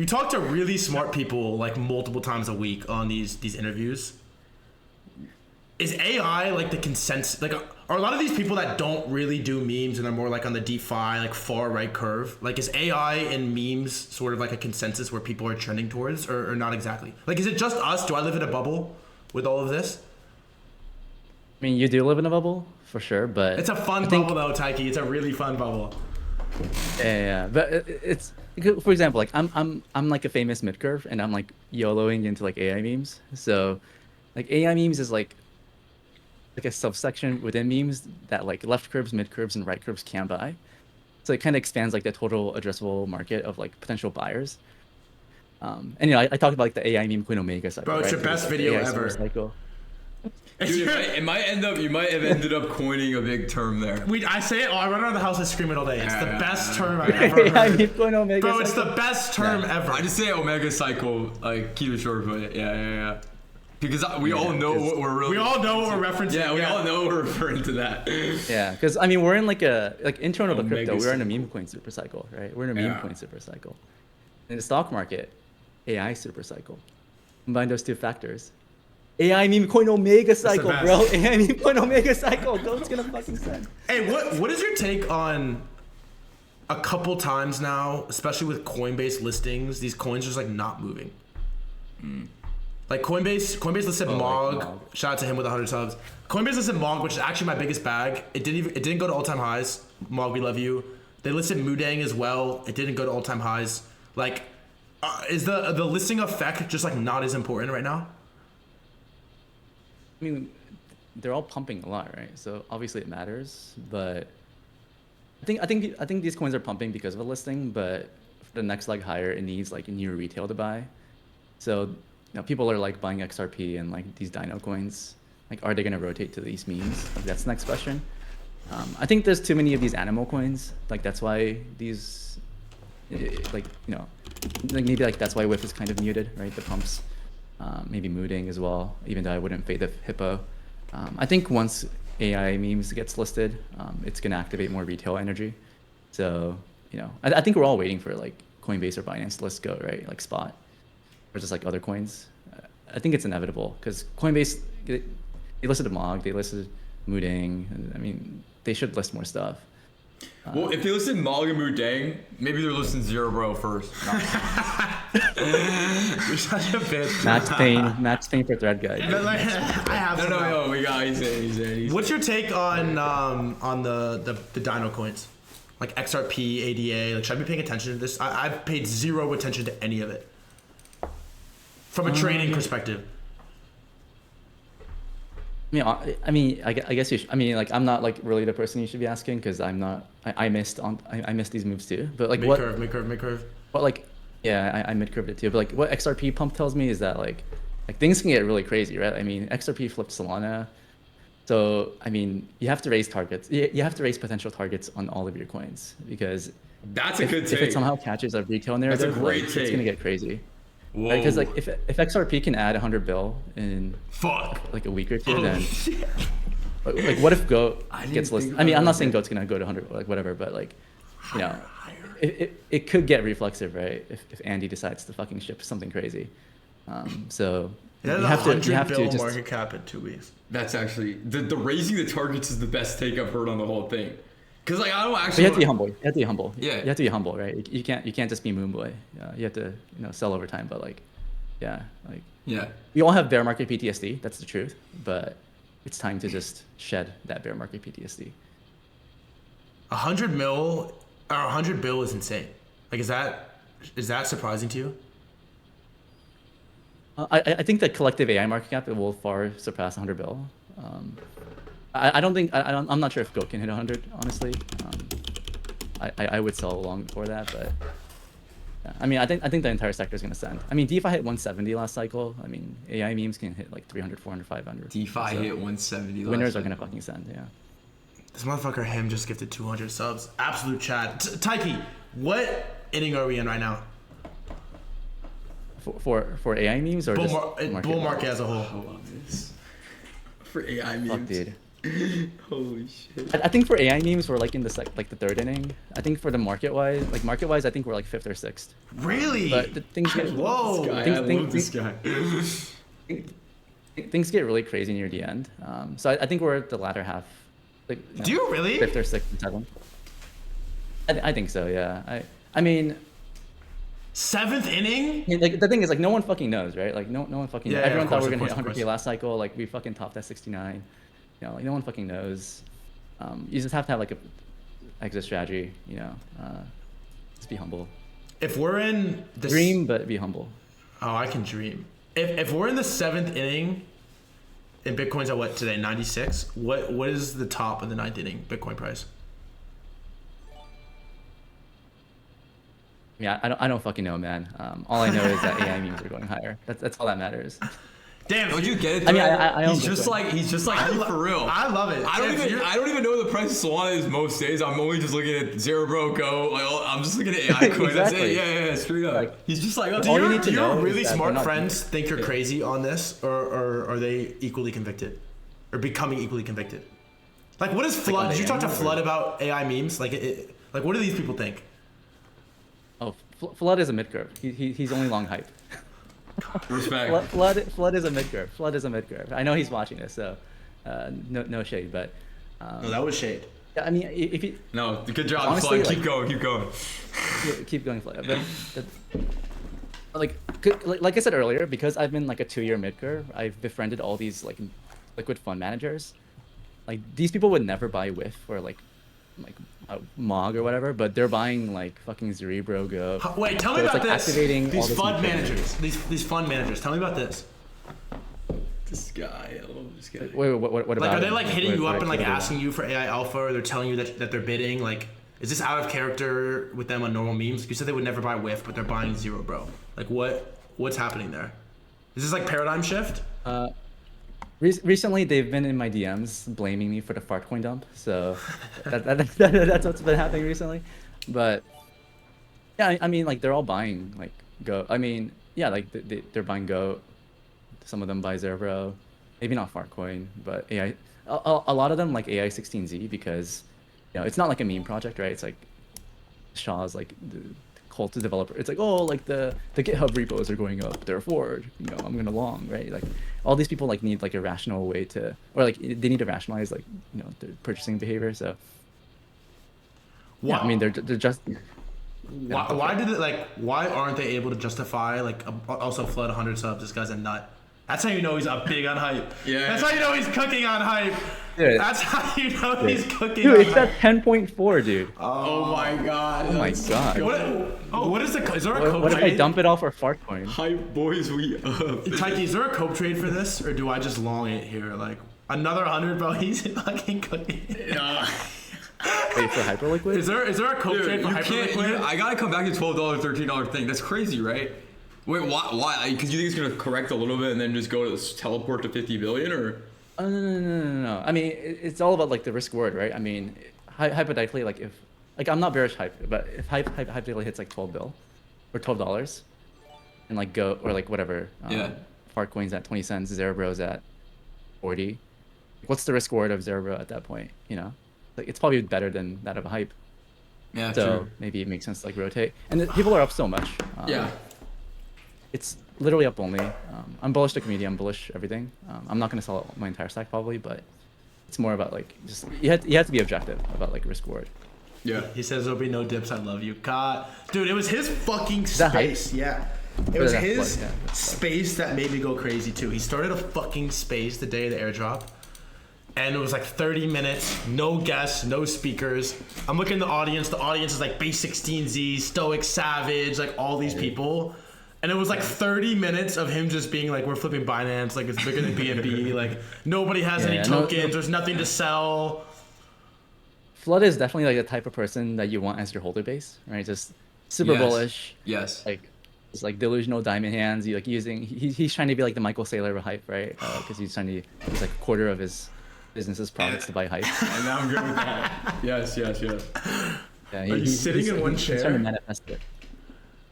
Speaker 1: talk to really smart people like multiple times a week on these interviews. Is AI like the consensus? Like, are a lot of these people that don't really do memes and are more like on the DeFi, like far right curve? Like, is AI and memes sort of like a consensus where people are trending towards, or not exactly? Like, is it just us? Do I live in a bubble with all of this?
Speaker 2: I mean, you do live in a bubble for sure, but
Speaker 1: It's a fun bubble though, Taiki. It's a really fun bubble.
Speaker 2: yeah. But it's, for example, like I'm like a famous mid curve, and I'm like YOLOing into like AI memes. So, like AI memes is like a subsection within memes that like left curves, mid curves, and right curves can buy. So it kind of expands like the total addressable market of like potential buyers. And I talked about like the AI meme coin Omega cycle.
Speaker 1: Bro, it's
Speaker 2: right?
Speaker 1: your best video
Speaker 2: AI
Speaker 1: ever.
Speaker 2: cycle.
Speaker 3: Dude, you might have ended up coining a big term there.
Speaker 1: I say it. I run around the house and scream it all day. It's the best term I've
Speaker 2: AI
Speaker 1: ever heard.
Speaker 2: meme coin Omega
Speaker 1: Bro, it's
Speaker 2: cycle.
Speaker 1: the best term ever.
Speaker 3: I just say Omega cycle, like keep it short, but yeah. Because we all know what we're really.
Speaker 1: We all know what we're referencing.
Speaker 3: Yeah, we all know we're referring to that.
Speaker 2: Yeah, because I mean we're in like internal to
Speaker 3: Omega
Speaker 2: crypto, we're in a
Speaker 3: cycle.
Speaker 2: meme coin super cycle, right? We're in a meme
Speaker 3: Yeah.
Speaker 2: coin super cycle. In the stock market, AI super cycle. Combine those two factors. AI meme coin Omega cycle,
Speaker 1: best.
Speaker 2: bro. AI meme coin Omega cycle. Goat's gonna fucking send.
Speaker 1: Hey, what is your take on a couple times now, especially with Coinbase listings, these coins just like not moving? Like Coinbase listed Mog.
Speaker 2: Mog.
Speaker 1: Shout out to him with 100 subs. Coinbase listed Mog, which is actually my biggest bag. It didn't go to all time highs. Mog, we love you. They listed Mudang as well. It didn't go to all time highs. Like, is the listing effect just like not as important right now?
Speaker 2: I mean, they're all pumping a lot, right? So obviously it matters, but I think these coins are pumping because of a listing, but for the next leg higher, it needs like new retail to buy. So people are like buying XRP and like these Dino coins. Like, are they gonna rotate to these memes? Like, that's the next question. I think there's too many of these animal coins. Like that's why these, like maybe like that's why WIF is kind of muted, right? The pumps, maybe mooting as well. Even though I wouldn't fade the hippo. I think once AI memes gets listed, it's gonna activate more retail energy. So I think we're all waiting for like Coinbase or Binance to list Go, right? Like spot, or just like other coins. I think it's inevitable because Coinbase, they listed Mog, they listed Moodang. I mean, they should list more stuff.
Speaker 3: Well, if they listen Mog and Mudang, maybe they're listening Zero Bro first. No.
Speaker 1: You're such a bitch.
Speaker 2: Max Payne for Threadguy.
Speaker 1: But, like, I have some.
Speaker 3: No, we got he's in.
Speaker 1: What's your take on the Dino coins, like XRP, ADA? Like, should I be paying attention to this? I've paid zero attention to any of it from a trading perspective.
Speaker 2: I mean, I guess you should. I mean, like, I'm not like really the person you should be asking because I'm not. I missed these moves too. But like,
Speaker 1: Mid curve.
Speaker 2: But like, yeah, I mid curved it too. But like, what XRP pump tells me is that like things can get really crazy, right? I mean, XRP flipped Solana, so I mean, you have to raise targets. You have to raise potential targets on all of your coins because
Speaker 3: That's a good take.
Speaker 2: if it somehow catches a retail narrative,
Speaker 3: great
Speaker 2: like,
Speaker 3: take.
Speaker 2: it's gonna get crazy.
Speaker 3: Whoa.
Speaker 2: Because like if XRP can add 100 bill in like a week or two, then like what if Goat gets listed? I mean, I'm not saying Goat's gonna go to 100, like whatever, but like it could get reflexive, right? If Andy decides to fucking ship something crazy. So
Speaker 1: It has
Speaker 2: you
Speaker 1: a
Speaker 2: have to
Speaker 1: 100 bill
Speaker 2: just
Speaker 1: market cap in 2 weeks.
Speaker 3: That's actually the raising the targets is the best take I've heard on the whole thing. Cause like I don't
Speaker 2: but
Speaker 3: actually.
Speaker 2: you have to be humble. You have to be humble.
Speaker 3: Yeah.
Speaker 2: You have to be humble, right? You can't just be moon boy. You have to sell over time. But like, yeah, like
Speaker 3: Yeah.
Speaker 2: we all have bear market PTSD. That's the truth. But it's time to just shed that bear market PTSD.
Speaker 1: 100 mil or 100 bill is insane. Like, is that surprising to you?
Speaker 2: I think the collective AI market cap, it will far surpass 100 bill. I don't think I'm not sure if Goat can hit 100, honestly. I would sell long before that, but yeah. I mean, I think the entire sector is gonna send. I mean, DeFi hit 170 last cycle. I mean, AI memes can hit like 300, 400, 500.
Speaker 3: DeFi
Speaker 2: So
Speaker 3: hit 170.
Speaker 2: winners are gonna fucking send, yeah.
Speaker 1: This motherfucker him just gifted 200 subs. Absolute chat. Taiki, what inning are we in right now?
Speaker 2: For AI memes or
Speaker 1: Bull,
Speaker 2: just
Speaker 1: bull market as a whole.
Speaker 3: Hold on, this for AI memes.
Speaker 2: Fuck, dude.
Speaker 3: Holy shit.
Speaker 2: I think for AI memes we're like in the the third inning. I think for the market wise, I think we're like fifth or sixth.
Speaker 1: Really?
Speaker 2: But the things get
Speaker 1: Whoa.
Speaker 3: This guy.
Speaker 2: things get really crazy near the end. So I think we're at the latter half. Like,
Speaker 1: Do you really?
Speaker 2: Fifth or sixth and seventh. I think so. Yeah. I mean,
Speaker 1: Seventh inning?
Speaker 2: like the thing is like no one fucking knows, right? Like no one fucking.
Speaker 1: Yeah,
Speaker 2: Everyone
Speaker 1: of
Speaker 2: thought
Speaker 1: course,
Speaker 2: we were
Speaker 1: of
Speaker 2: gonna
Speaker 1: course,
Speaker 2: hit
Speaker 1: of
Speaker 2: 100K last cycle. Like we fucking topped at 69. Like no one fucking knows. You just have to have like a exit strategy. Just be humble.
Speaker 1: If we're in the
Speaker 2: Dream, but be humble.
Speaker 1: Oh, I can dream. If we're in the seventh inning, and Bitcoin's at what today? 96. What is the top of the ninth inning Bitcoin price?
Speaker 2: Yeah, I don't fucking know, man. All I know is that AI memes are going higher. That's all that matters.
Speaker 1: Damn,
Speaker 3: Don't you get it?
Speaker 2: I mean,
Speaker 3: dude?
Speaker 2: I own
Speaker 3: he's just
Speaker 2: Bitcoin.
Speaker 3: like me for real.
Speaker 1: I love it.
Speaker 3: I don't even know what the price of Solana is most days. I'm only just looking at Zero Bro Go. Like, I'm just looking at AI coin. That's it.
Speaker 2: Exactly.
Speaker 3: Yeah, straight up.
Speaker 2: Like,
Speaker 3: he's just like,
Speaker 2: all you need to
Speaker 1: Do
Speaker 2: know
Speaker 1: your
Speaker 2: is
Speaker 1: really
Speaker 2: that
Speaker 1: smart
Speaker 2: they're not
Speaker 1: friends think you're crazy on this, or are they equally convicted, or becoming equally convicted? Like, what is Flood?
Speaker 2: on
Speaker 1: Did you talk to
Speaker 2: AI, or-
Speaker 1: Flood about AI memes? Like, like, what do these people think?
Speaker 2: Oh, Flood is a mid curve. He's only long hype.
Speaker 3: respect.
Speaker 2: Flood is a mid curve. Flood is a mid curve. I know he's watching this, so no shade, but
Speaker 1: No, that was shade.
Speaker 2: yeah, I mean, if you
Speaker 3: No, good job,
Speaker 2: Honestly,
Speaker 3: Flood.
Speaker 2: like-
Speaker 3: keep going.
Speaker 2: keep going, Flood. But like I said earlier, because I've been like a 2-year mid curve, I've befriended all these like liquid fund managers. Like these people would never buy WIF or like MOG or whatever, but they're buying like fucking Cerebro Go.
Speaker 1: Wait, tell me
Speaker 2: So it's,
Speaker 1: about
Speaker 2: like,
Speaker 1: this.
Speaker 2: activating all
Speaker 1: These
Speaker 2: this
Speaker 1: fund
Speaker 2: liquidity.
Speaker 1: managers. These fund managers. Tell me about this.
Speaker 3: This guy, I love this guy.
Speaker 2: Wait, what about?
Speaker 1: Like, are they
Speaker 2: it?
Speaker 1: like hitting
Speaker 2: What-
Speaker 1: you up
Speaker 2: what
Speaker 1: and like
Speaker 2: do they want?
Speaker 1: asking you for AI alpha, or they're telling you that they're bidding? Like, is this out of character with them on normal memes? You said they would never buy WIF, but they're buying Zero Bro. Like, what's happening there? Is this like paradigm shift?
Speaker 2: Recently, they've been in my DMs blaming me for the fart coin dump. So that's what's been happening recently. But yeah, I mean, like they're all buying like Go. I mean, yeah, like they're buying Go. Some of them buy Zerbro. Maybe not fart coin, but AI. A lot of them like AI 16Z because it's not like a meme project, right? It's like Shaw's like the cult to developer. It's like, oh, like the GitHub repos are going up, therefore I'm gonna long, right? Like all these people like need like a rational way to, or like they need to rationalize like their purchasing behavior. So yeah, I mean they're just
Speaker 1: Why did it like? Why aren't they able to justify like also Flood 100 subs? This guy's a nut. That's how you know he's up big on hype.
Speaker 3: Yeah.
Speaker 1: That's how you know he's cooking on hype.
Speaker 2: Dude.
Speaker 1: That's how you know he's cooking
Speaker 2: dude,
Speaker 1: on
Speaker 2: it's
Speaker 1: hype.
Speaker 2: at 10.4, dude.
Speaker 3: Oh my god.
Speaker 2: Oh my god.
Speaker 1: What is the? Is there a cope
Speaker 2: What if I
Speaker 1: trade?
Speaker 2: dump it all for fart coin?
Speaker 3: Hype boys, we up.
Speaker 1: Taiki, is there a cope trade for this, or do I just long it here? Like another 100, bro. He's fucking cooking.
Speaker 2: Wait, for Hyperliquid?
Speaker 1: Is there a cope
Speaker 3: Dude,
Speaker 1: trade for
Speaker 3: you can't.
Speaker 1: Hyperliquid?
Speaker 3: I gotta come back to $12, $13 thing. That's crazy, right? Wait, why? Because you think it's gonna correct a little bit and then just go to teleport to 50 billion, or?
Speaker 2: Oh, no. I mean, it's all about like the risk reward, right? I mean, hypothetically, like if, like I'm not bearish hype, but if hypothetically hits like 12 bill or $12, and like Go or like whatever,
Speaker 3: Yeah.
Speaker 2: fart coins at 20 cents, Zerbro's at 40. What's the risk reward of Zerbro at that point? Like it's probably better than that of a hype.
Speaker 3: Yeah,
Speaker 2: So
Speaker 3: true.
Speaker 2: maybe it makes sense to like rotate. And people are up so much.
Speaker 3: Yeah.
Speaker 2: It's literally up only. I'm bullish the community. I'm bullish everything. I'm not gonna sell my entire stack probably, but it's more about like just you have to be objective about like risk reward.
Speaker 3: Yeah.
Speaker 1: He says there'll be no dips. I love you. God, dude, it was his fucking
Speaker 2: that hype?
Speaker 1: space. Yeah. It was
Speaker 2: that's
Speaker 1: his
Speaker 2: flood, yeah, that's flood.
Speaker 1: space that made me go crazy too. He started a fucking space the day of the airdrop. And it was like 30 minutes, no guests, no speakers. I'm looking at the audience. The audience is like Base 16Z, Stoic Savage, like all these people. And it was like 30 minutes of him just being like, we're flipping Binance, like it's bigger than BNB, like nobody has any tokens, there's nothing to sell.
Speaker 2: Flood is definitely like the type of person that you want as your holder base, right? Just super bullish.
Speaker 3: Yes.
Speaker 2: Like it's like delusional diamond hands. You like using he's trying to be like the Michael Saylor of hype, right? Because he's trying to use like a quarter of his business's profits to buy hype.
Speaker 3: And now I'm good with that. Yes.
Speaker 2: Yeah,
Speaker 1: Are you sitting in one chair?
Speaker 2: He's trying to manifest it.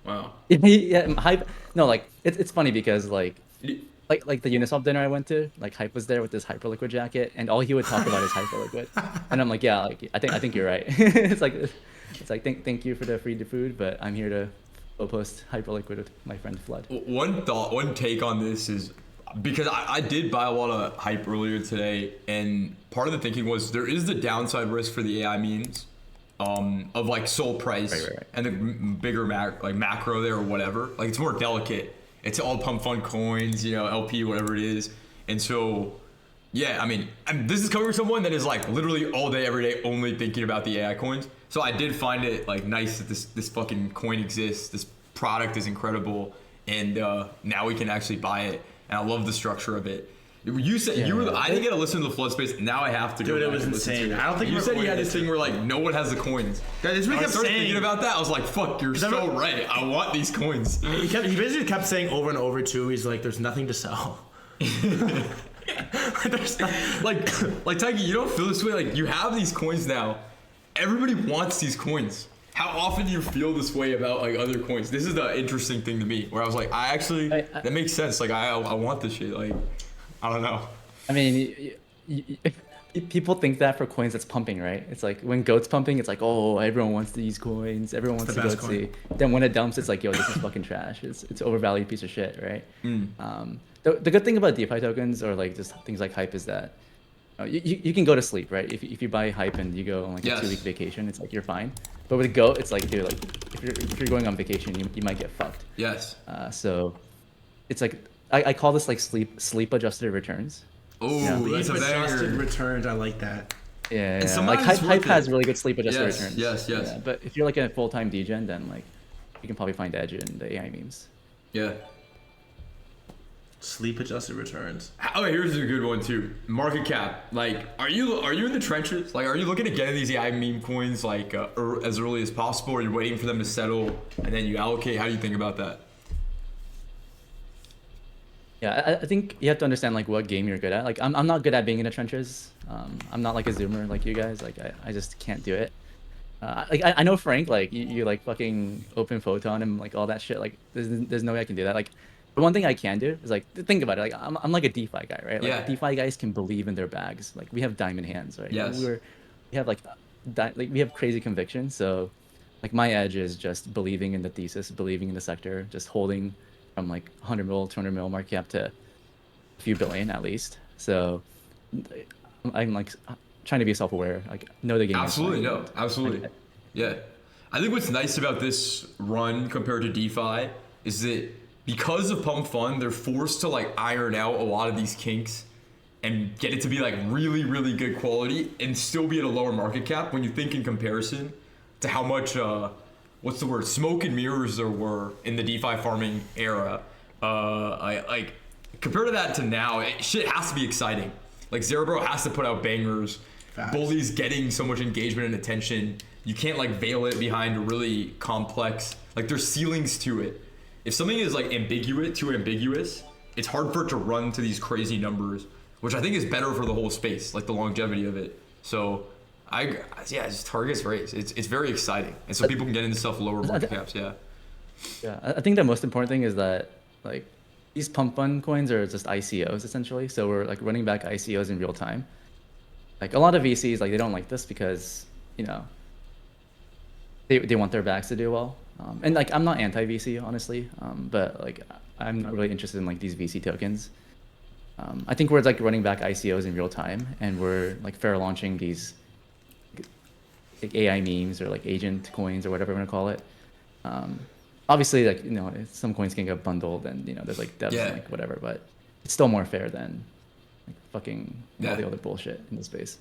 Speaker 3: Wow.
Speaker 2: Yeah, hype. No, like it's funny because like the Uniswap dinner I went to, like Hype was there with this Hyperliquid jacket, and all he would talk about is Hyperliquid. And I'm like, yeah, like I think you're right. it's like thank you for the free food, but I'm here to post Hyperliquid with my friend Flood.
Speaker 3: One take on this is because I did buy a lot of hype earlier today, and part of the thinking was there is the downside risk for the AI memes. Of like soul price
Speaker 2: Right.
Speaker 3: and the bigger macro there or whatever. Like it's more delicate. It's all pump fund coins, LP, whatever it is. And so, yeah, I mean, this is coming from someone that is like literally all day, every day, only thinking about the AI coins. So I did find it like nice that this fucking coin exists. This product is incredible, and now we can actually buy it. And I love the structure of it. You said I didn't get to listen to the flood space. Now I have to.
Speaker 1: Dude,
Speaker 3: go
Speaker 1: it was
Speaker 3: back and listen
Speaker 1: insane.
Speaker 3: to it.
Speaker 1: I don't think
Speaker 3: you said you had this
Speaker 1: it.
Speaker 3: thing where like no one has the coins.
Speaker 1: Guys,
Speaker 3: When
Speaker 1: we
Speaker 3: I
Speaker 1: kept
Speaker 3: started
Speaker 1: saying,
Speaker 3: thinking about that, I was like, "Fuck, you're so right. I want these coins."
Speaker 1: he basically kept saying over and over too. He's like, "There's nothing to sell." There's not,
Speaker 3: like Taiki, you don't feel this way. Like you have these coins now. Everybody wants these coins. How often do you feel this way about like other coins? This is the interesting thing to me, where I was like, that makes sense. Like I want this shit. Like I don't know.
Speaker 2: I mean, people think that for coins that's pumping, right? It's like when GOAT's pumping, it's like, oh, everyone wants these coins. Everyone wants
Speaker 1: the
Speaker 2: to
Speaker 1: best
Speaker 2: GOAT. Then when it dumps, it's like, yo, this is fucking trash. It's overvalued piece of shit, right? The good thing about DeFi tokens or like just things like Hype is that you can go to sleep, right? If you buy Hype and you go on like a 2-week vacation, it's like you're fine. But with GOAT, it's like, dude, like if you're going on vacation, you might get fucked.
Speaker 3: Yes.
Speaker 2: So it's like I call this like sleep adjusted returns.
Speaker 3: Oh, that's a
Speaker 1: adjusted
Speaker 3: banger.
Speaker 1: returns. I like that.
Speaker 2: Yeah. Like
Speaker 3: sometimes
Speaker 2: Hype
Speaker 3: with
Speaker 2: has
Speaker 3: it.
Speaker 2: really good sleep adjusted
Speaker 3: Yes,
Speaker 2: returns.
Speaker 3: yes.
Speaker 2: Yeah, but if you're like a full-time degen, then like you can probably find edge in the AI memes.
Speaker 3: Yeah.
Speaker 1: Sleep adjusted returns.
Speaker 3: Oh, here's a good one too. Market cap. Like, are you in the trenches? Like, are you looking to get these AI meme coins like as early as possible, or are you waiting for them to settle and then you allocate? How do you think about that?
Speaker 2: Yeah, I think you have to understand like what game you're good at. Like I'm not good at being in the trenches. I'm not like a zoomer like you guys. Like I just can't do it. Like I know Frank, like you like fucking open photon and like all that shit. Like there's no way I can do that. Like the one thing I can do is like think about it. Like I'm like a DeFi guy, right? Like
Speaker 3: Yeah.
Speaker 2: DeFi guys can believe in their bags. Like we have diamond hands, right?
Speaker 3: Yes.
Speaker 2: We have like we have crazy conviction. So like my edge is just believing in the thesis, believing in the sector, just holding from like 100 mil, 200 mil market cap to a few billion at least. So I'm like trying to be self-aware, like know the game.
Speaker 3: Absolutely, no, absolutely. Yeah. I think what's nice about this run compared to DeFi is that because of Pump Fund, they're forced to like iron out a lot of these kinks and get it to be like really, really good quality and still be at a lower market cap when you think in comparison to how much what's the word, smoke and mirrors there were in the DeFi farming era. Like compared to that to now, shit has to be exciting. Like Zerebro has to put out bangers.
Speaker 1: Facts.
Speaker 3: Bully's getting so much engagement and attention. You can't like veil it behind a really complex, like there's ceilings to it. If something is like too ambiguous, it's hard for it to run to these crazy numbers, which I think is better for the whole space, like the longevity of it. So it's targets race. It's very exciting, and so people can get into stuff lower market caps. Yeah.
Speaker 2: Yeah, I think the most important thing is that like these pump fund coins are just ICOs essentially. So we're like running back ICOs in real time. Like a lot of VCs, like they don't like this because they want their backs to do well. And like I'm not anti VC honestly, but like I'm not really interested in like these VC tokens. I think we're like running back ICOs in real time, and we're like fair launching these like AI memes or like agent coins or whatever you want to call it. Obviously, like, you know, some coins can get bundled, and, you know, there's like devs and like whatever, but it's still more fair than like fucking all the other bullshit in the space.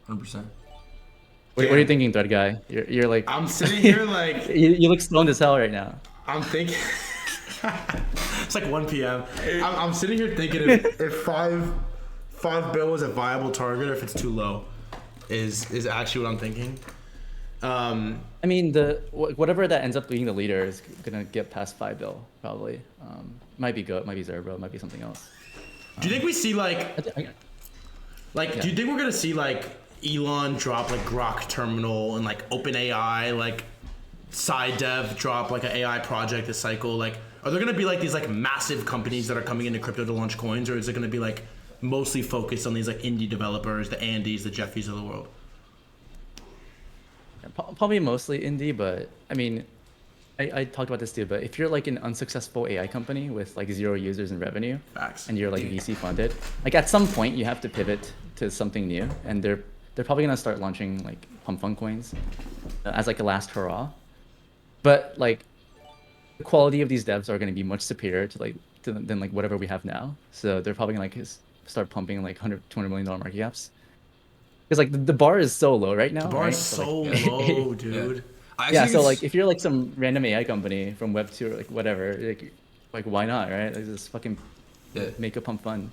Speaker 3: 100%.
Speaker 2: What are you thinking, Threadguy? You're like,
Speaker 1: I'm sitting here like
Speaker 2: you look stoned as hell right now.
Speaker 1: I'm thinking. It's like 1 p.m. I'm sitting here thinking if five bill is a viable target, or if it's too low, is actually what I'm thinking.
Speaker 2: I mean, whatever that ends up being the leader is gonna get past 5 bill probably. Might be Goat, might be Zerbro, might be something else.
Speaker 1: Do you think we see like do you think we're gonna see like Elon drop like Grok terminal and like OpenAI like side dev drop like an AI project this cycle? Like, are there gonna be like these like massive companies that are coming into crypto to launch coins, or is it gonna be like mostly focused on these like indie developers, the Andys, the Jeffies of the world?
Speaker 2: Probably mostly indie, but I mean, I talked about this too, but if you're like an unsuccessful AI company with like 0 users and revenue,
Speaker 1: Facts.
Speaker 2: and you're like VC funded, like at some point you have to pivot to something new, and they're probably gonna start launching like pump fund coins as like a last hurrah. But like the quality of these devs are gonna be much superior than like whatever we have now. So they're probably gonna like start pumping like $100, $200 million market caps. Because like the bar is so low right now.
Speaker 1: The bar is so low, dude.
Speaker 2: Yeah, so like if you're like some random AI company from Web 2 or like whatever, like why not, right? Like just fucking make a pump fund.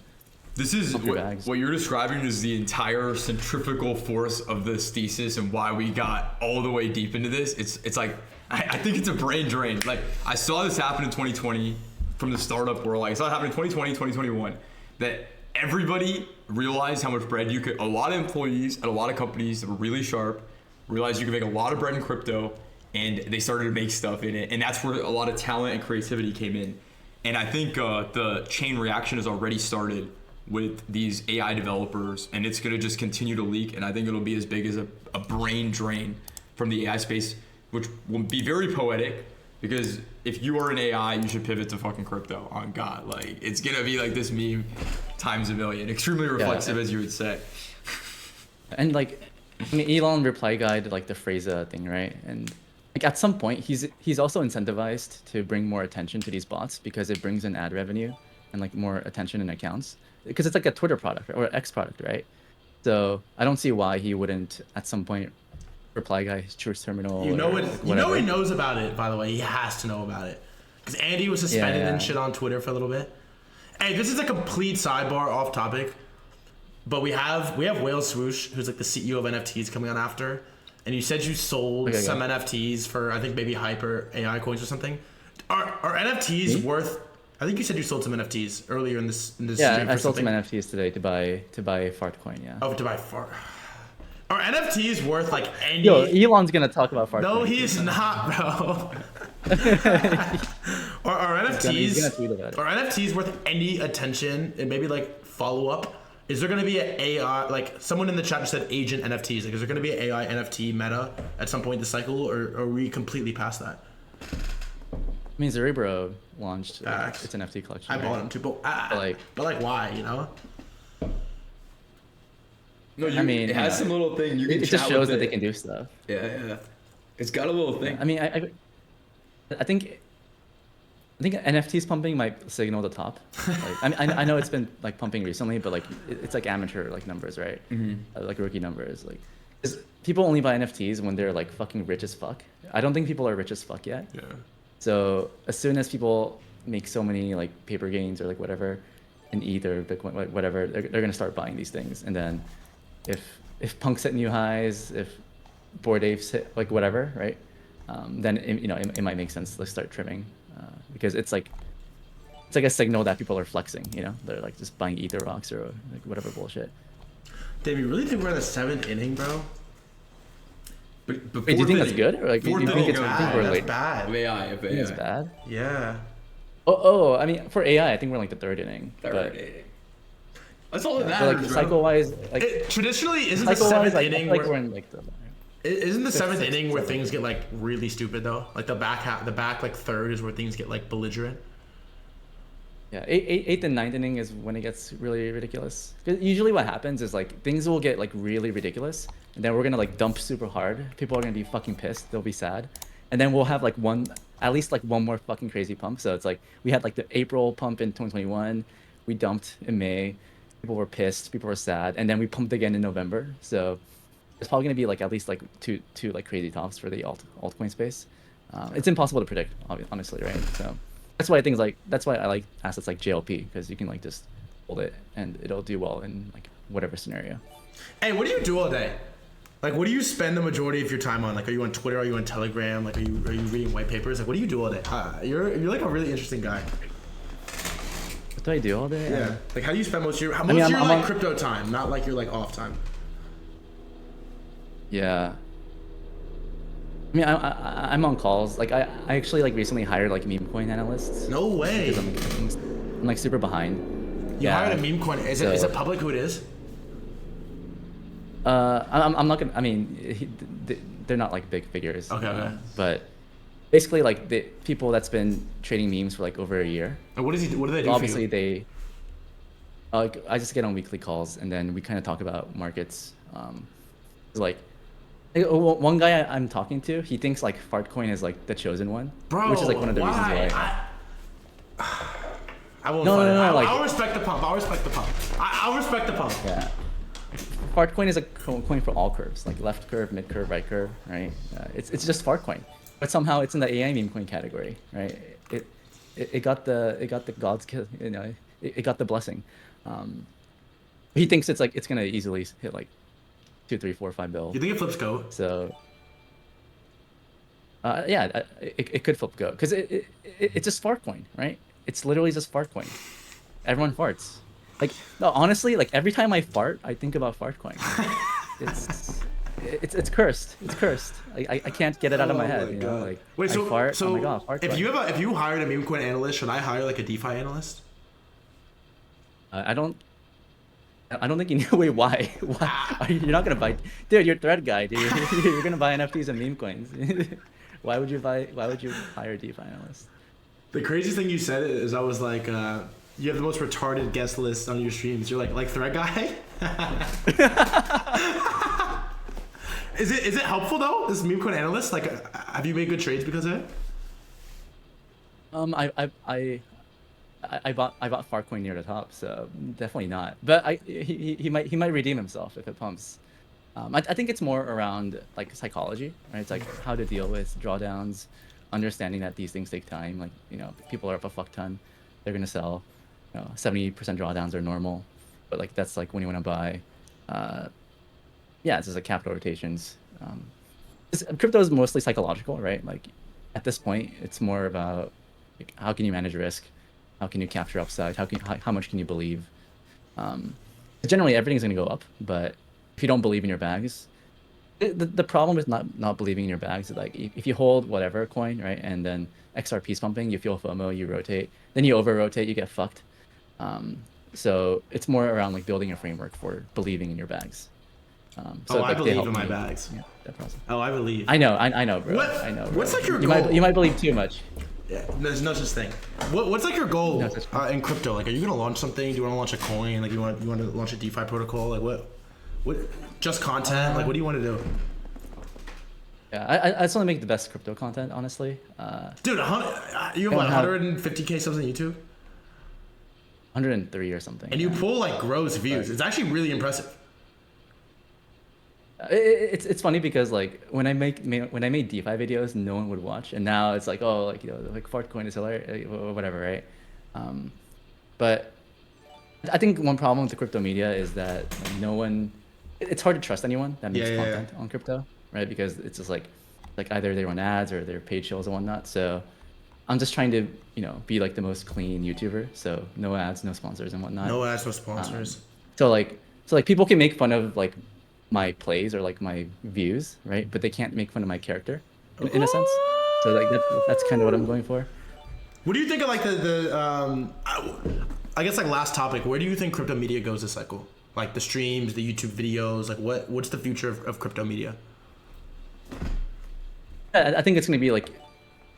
Speaker 3: This is what you're describing is the entire centrifugal force of this thesis and why we got all the way deep into this. It's like I think it's a brain drain. Like I saw this happen in 2020 from the startup world. Like I saw it happen in 2020, 2021. That everybody realized how much bread you could. A lot of employees at a lot of companies that were really sharp realized you could make a lot of bread in crypto, and they started to make stuff in it. And that's where a lot of talent and creativity came in. And I think the chain reaction has already started with these AI developers, and it's going to just continue to leak. And I think it'll be as big as a brain drain from the AI space, which will be very poetic, because if you are an AI, you should pivot to fucking crypto. On God, like it's going to be like this meme times a million. Extremely reflexive, as you would say.
Speaker 2: And like, I mean, Elon reply guide like the Freza thing, right? And like at some point, he's also incentivized to bring more attention to these bots because it brings in ad revenue and like more attention in accounts, because it's like a Twitter product or X product, right? So I don't see why he wouldn't at some point reply guy his Truth Terminal.
Speaker 1: You know he knows about it. By the way, he has to know about it because Andy was suspended and shit on Twitter for a little bit. Hey, this is a complete sidebar off topic. But we have Whale Swoosh, who's like the CEO of NFTs, coming on after, and you said you sold some NFTs for I think maybe Hyper AI coins or something. Are NFTs worth? I think you said you sold some NFTs earlier in this.
Speaker 2: Yeah, I sold some NFTs today to buy Fart coin. Yeah.
Speaker 1: Oh, to buy Fart. Are NFTs worth like any?
Speaker 2: Yo, Elon's gonna talk about Fart.
Speaker 1: No, he's not, bro. Are NFTs worth any attention and maybe like follow up? Is there going to be an AI, like someone in the chat just said agent NFTs, like is there going to be an AI NFT meta at some point in the cycle, or are we completely past that?
Speaker 2: I mean, Zerbro launched its NFT collection.
Speaker 1: I bought them too, but like why, you know?
Speaker 3: No, I mean, it has some little thing. You can
Speaker 2: it just shows that they can do stuff.
Speaker 3: Yeah. It's got a little thing.
Speaker 2: I mean, I think NFTs pumping might signal the top. Like, I know it's been like pumping recently, but like it's like amateur like numbers, right? Mm-hmm. Like rookie numbers. Like, people only buy NFTs when they're like fucking rich as fuck. I don't think people are rich as fuck yet.
Speaker 1: Yeah.
Speaker 2: So as soon as people make so many like paper gains or like whatever in ETH or Bitcoin, like whatever, they're gonna start buying these things. And then if punks hit new highs, if Bored Apes hit like whatever, right? Then it might make sense to start trimming. Because it's like a signal that people are flexing, you know? They're like just buying Ether rocks or like whatever bullshit.
Speaker 1: Dave, you really think we're in the 7th inning, bro?
Speaker 2: Wait, do you think that's good? Or like, do you think we're late?
Speaker 1: Bad.
Speaker 3: Of AI.
Speaker 2: It's bad?
Speaker 1: Yeah.
Speaker 2: Oh, I mean, for AI, I think we're in like the 3rd inning.
Speaker 3: That's all that matters,
Speaker 2: but like cycle-wise, like
Speaker 1: traditionally, isn't the 7th inning
Speaker 2: like we're in like the...
Speaker 1: Isn't the 7th inning where things get like really stupid though? Like the back like third is where things get like belligerent.
Speaker 2: Yeah, eighth and ninth inning is when it gets really ridiculous. 'Cause usually what happens is like things will get like really ridiculous, and then we're gonna like dump super hard. People are gonna be fucking pissed. They'll be sad, and then we'll have like at least like one more fucking crazy pump. So it's like we had like the April pump in 2021. We dumped in May. People were pissed. People were sad, and then we pumped again in November. So it's probably gonna be like at least like two like crazy tops for the altcoin space. It's impossible to predict, honestly, right? So. That's why I like assets like JLP, because you can like just hold it and it'll do well in like whatever scenario.
Speaker 1: Hey, what do you do all day? Like, what do you spend the majority of your time on? Like, are you on Twitter? Are you on Telegram? Like, are you reading white papers? Like, what do you do all day? You're like a really interesting guy.
Speaker 2: What do I do all day?
Speaker 1: Yeah. Like, how do you spend most of your like crypto time, not like your like off time?
Speaker 2: Yeah. I mean, I'm on calls. Like, I actually like recently hired like meme coin analysts.
Speaker 1: No way.
Speaker 2: Because I'm like super behind.
Speaker 1: You hired a meme coin. Is it public who it is?
Speaker 2: I'm not gonna. I mean, they're not like big figures.
Speaker 1: Okay.
Speaker 2: But basically, like the people that's been trading memes for like over a year.
Speaker 1: And what do they do?
Speaker 2: Obviously,
Speaker 1: for you?
Speaker 2: they. Like, I just get on weekly calls, and then we kind of talk about markets. Like. One guy I'm talking to, he thinks like Fartcoin is like the chosen one,
Speaker 1: bro,
Speaker 2: which is like one of the reasons why.
Speaker 1: I won't.
Speaker 2: No, like,
Speaker 1: I'll respect the pump. I'll respect the pump. I'll respect the pump.
Speaker 2: Yeah. Fartcoin is a coin for all curves, like left curve, mid curve, right curve, right? It's just Fartcoin, but somehow it's in the AI meme coin category, right? It got the God's kiss, you know, it got the blessing. He thinks it's gonna easily hit like 2, 3, 4, 5 bill.
Speaker 1: You think it flips Go?
Speaker 2: So, yeah, it could flip Go because it's just Fartcoin, right? It's literally just Fartcoin. Everyone farts. Like, no, honestly, like every time I fart, I think about Fartcoin. It's cursed. It's cursed. I can't get it out of my head. You know, like
Speaker 1: wait, so
Speaker 2: I fart.
Speaker 1: So
Speaker 2: oh my god, Fartcoin.
Speaker 1: if you hired a meme coin analyst, should I hire like a DeFi analyst?
Speaker 2: I don't think you know. Wait, why? You're not gonna buy, dude. You're Threadguy, dude. You're gonna buy NFTs and meme coins. Why would you hire a DeFi analyst?
Speaker 1: The craziest thing you said is I was like, you have the most retarded guest list on your streams. You're like Threadguy. Is it helpful though? This meme coin analyst, like, have you made good trades because of it?
Speaker 2: I bought Fartcoin near the top, so definitely not. But he might redeem himself if it pumps. I think it's more around like psychology, right? It's like how to deal with drawdowns, understanding that these things take time. Like, you know, people are up a fuck ton, they're gonna sell. You know, 70% drawdowns are normal, but like that's like when you want to buy. Yeah, it's just like capital rotations. Crypto is mostly psychological, right? Like at this point, it's more about like, how can you manage risk. How can you capture upside? How much can you believe? Generally, everything's gonna go up, but if you don't believe in your bags, the problem with not believing in your bags is like if you hold whatever coin, right, and then XRP's pumping, you feel FOMO, you rotate, then you over rotate, you get fucked. So it's more around like building a framework for believing in your bags. So
Speaker 1: I believe in my bags.
Speaker 2: Yeah, that process.
Speaker 1: Oh, I believe.
Speaker 2: I know, bro. I know. Bro.
Speaker 1: What's like your goal?
Speaker 2: You might believe too much.
Speaker 1: Yeah, there's no such thing. What's like your goal in crypto? Like, are you gonna launch something? Do you want to launch a coin? Like, you want to launch a DeFi protocol? Like, what? Just content? Like, what do you want to do?
Speaker 2: Yeah, I just want to make the best crypto content, honestly.
Speaker 1: Dude, you have like 150K subs on YouTube.
Speaker 2: 103 or something.
Speaker 1: And you pull like gross views. It's actually really impressive.
Speaker 2: It's funny because like when I made DeFi videos, no one would watch, and now it's like, oh, like, you know, like Fartcoin is hilarious or whatever, right? But I think one problem with the crypto media is that like, it's hard to trust anyone that makes content on crypto, right? Because it's just like either they run ads or they're paid shows and whatnot. So I'm just trying to, you know, be like the most clean YouTuber. So no ads, no sponsors and whatnot.
Speaker 1: No ads, no sponsors.
Speaker 2: So like people can make fun of like my plays or like my views, right? But they can't make fun of my character in a sense. So like that's kind of what I'm going for.
Speaker 1: What do you think of like the I guess like last topic, where do you think crypto media goes this cycle? Like the streams, the YouTube videos, like what's the future of crypto media?
Speaker 2: I think it's going to be like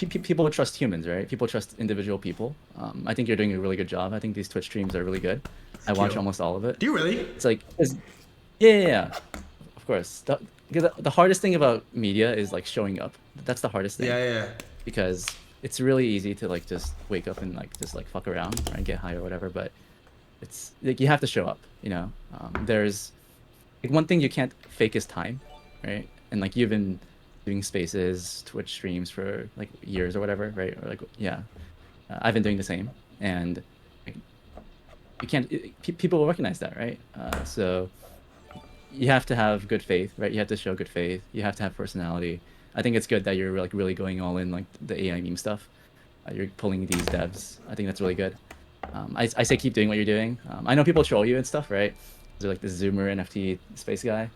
Speaker 2: people trust humans, right? People trust individual people. I think you're doing a really good job. I think these Twitch streams are really good. I watch almost all of it.
Speaker 1: Do you really?
Speaker 2: It's like, yeah. Of course. The hardest thing about media is like showing up. That's the hardest thing.
Speaker 1: Yeah.
Speaker 2: Because it's really easy to like just wake up and like just like fuck around and get high or whatever, but it's like you have to show up, you know. There's like one thing you can't fake is time, right? And like you've been doing spaces, Twitch streams for like years or whatever, right? Or like I've been doing the same, and like, you can't. People will recognize that, right? So you have to have good faith, right? You have to show good faith. You have to have personality. I think it's good that you're like really going all in like the AI meme stuff. You're pulling these devs. I think that's really good. I say keep doing what you're doing. I know people troll you and stuff, right? They're like the Zoomer NFT space guy.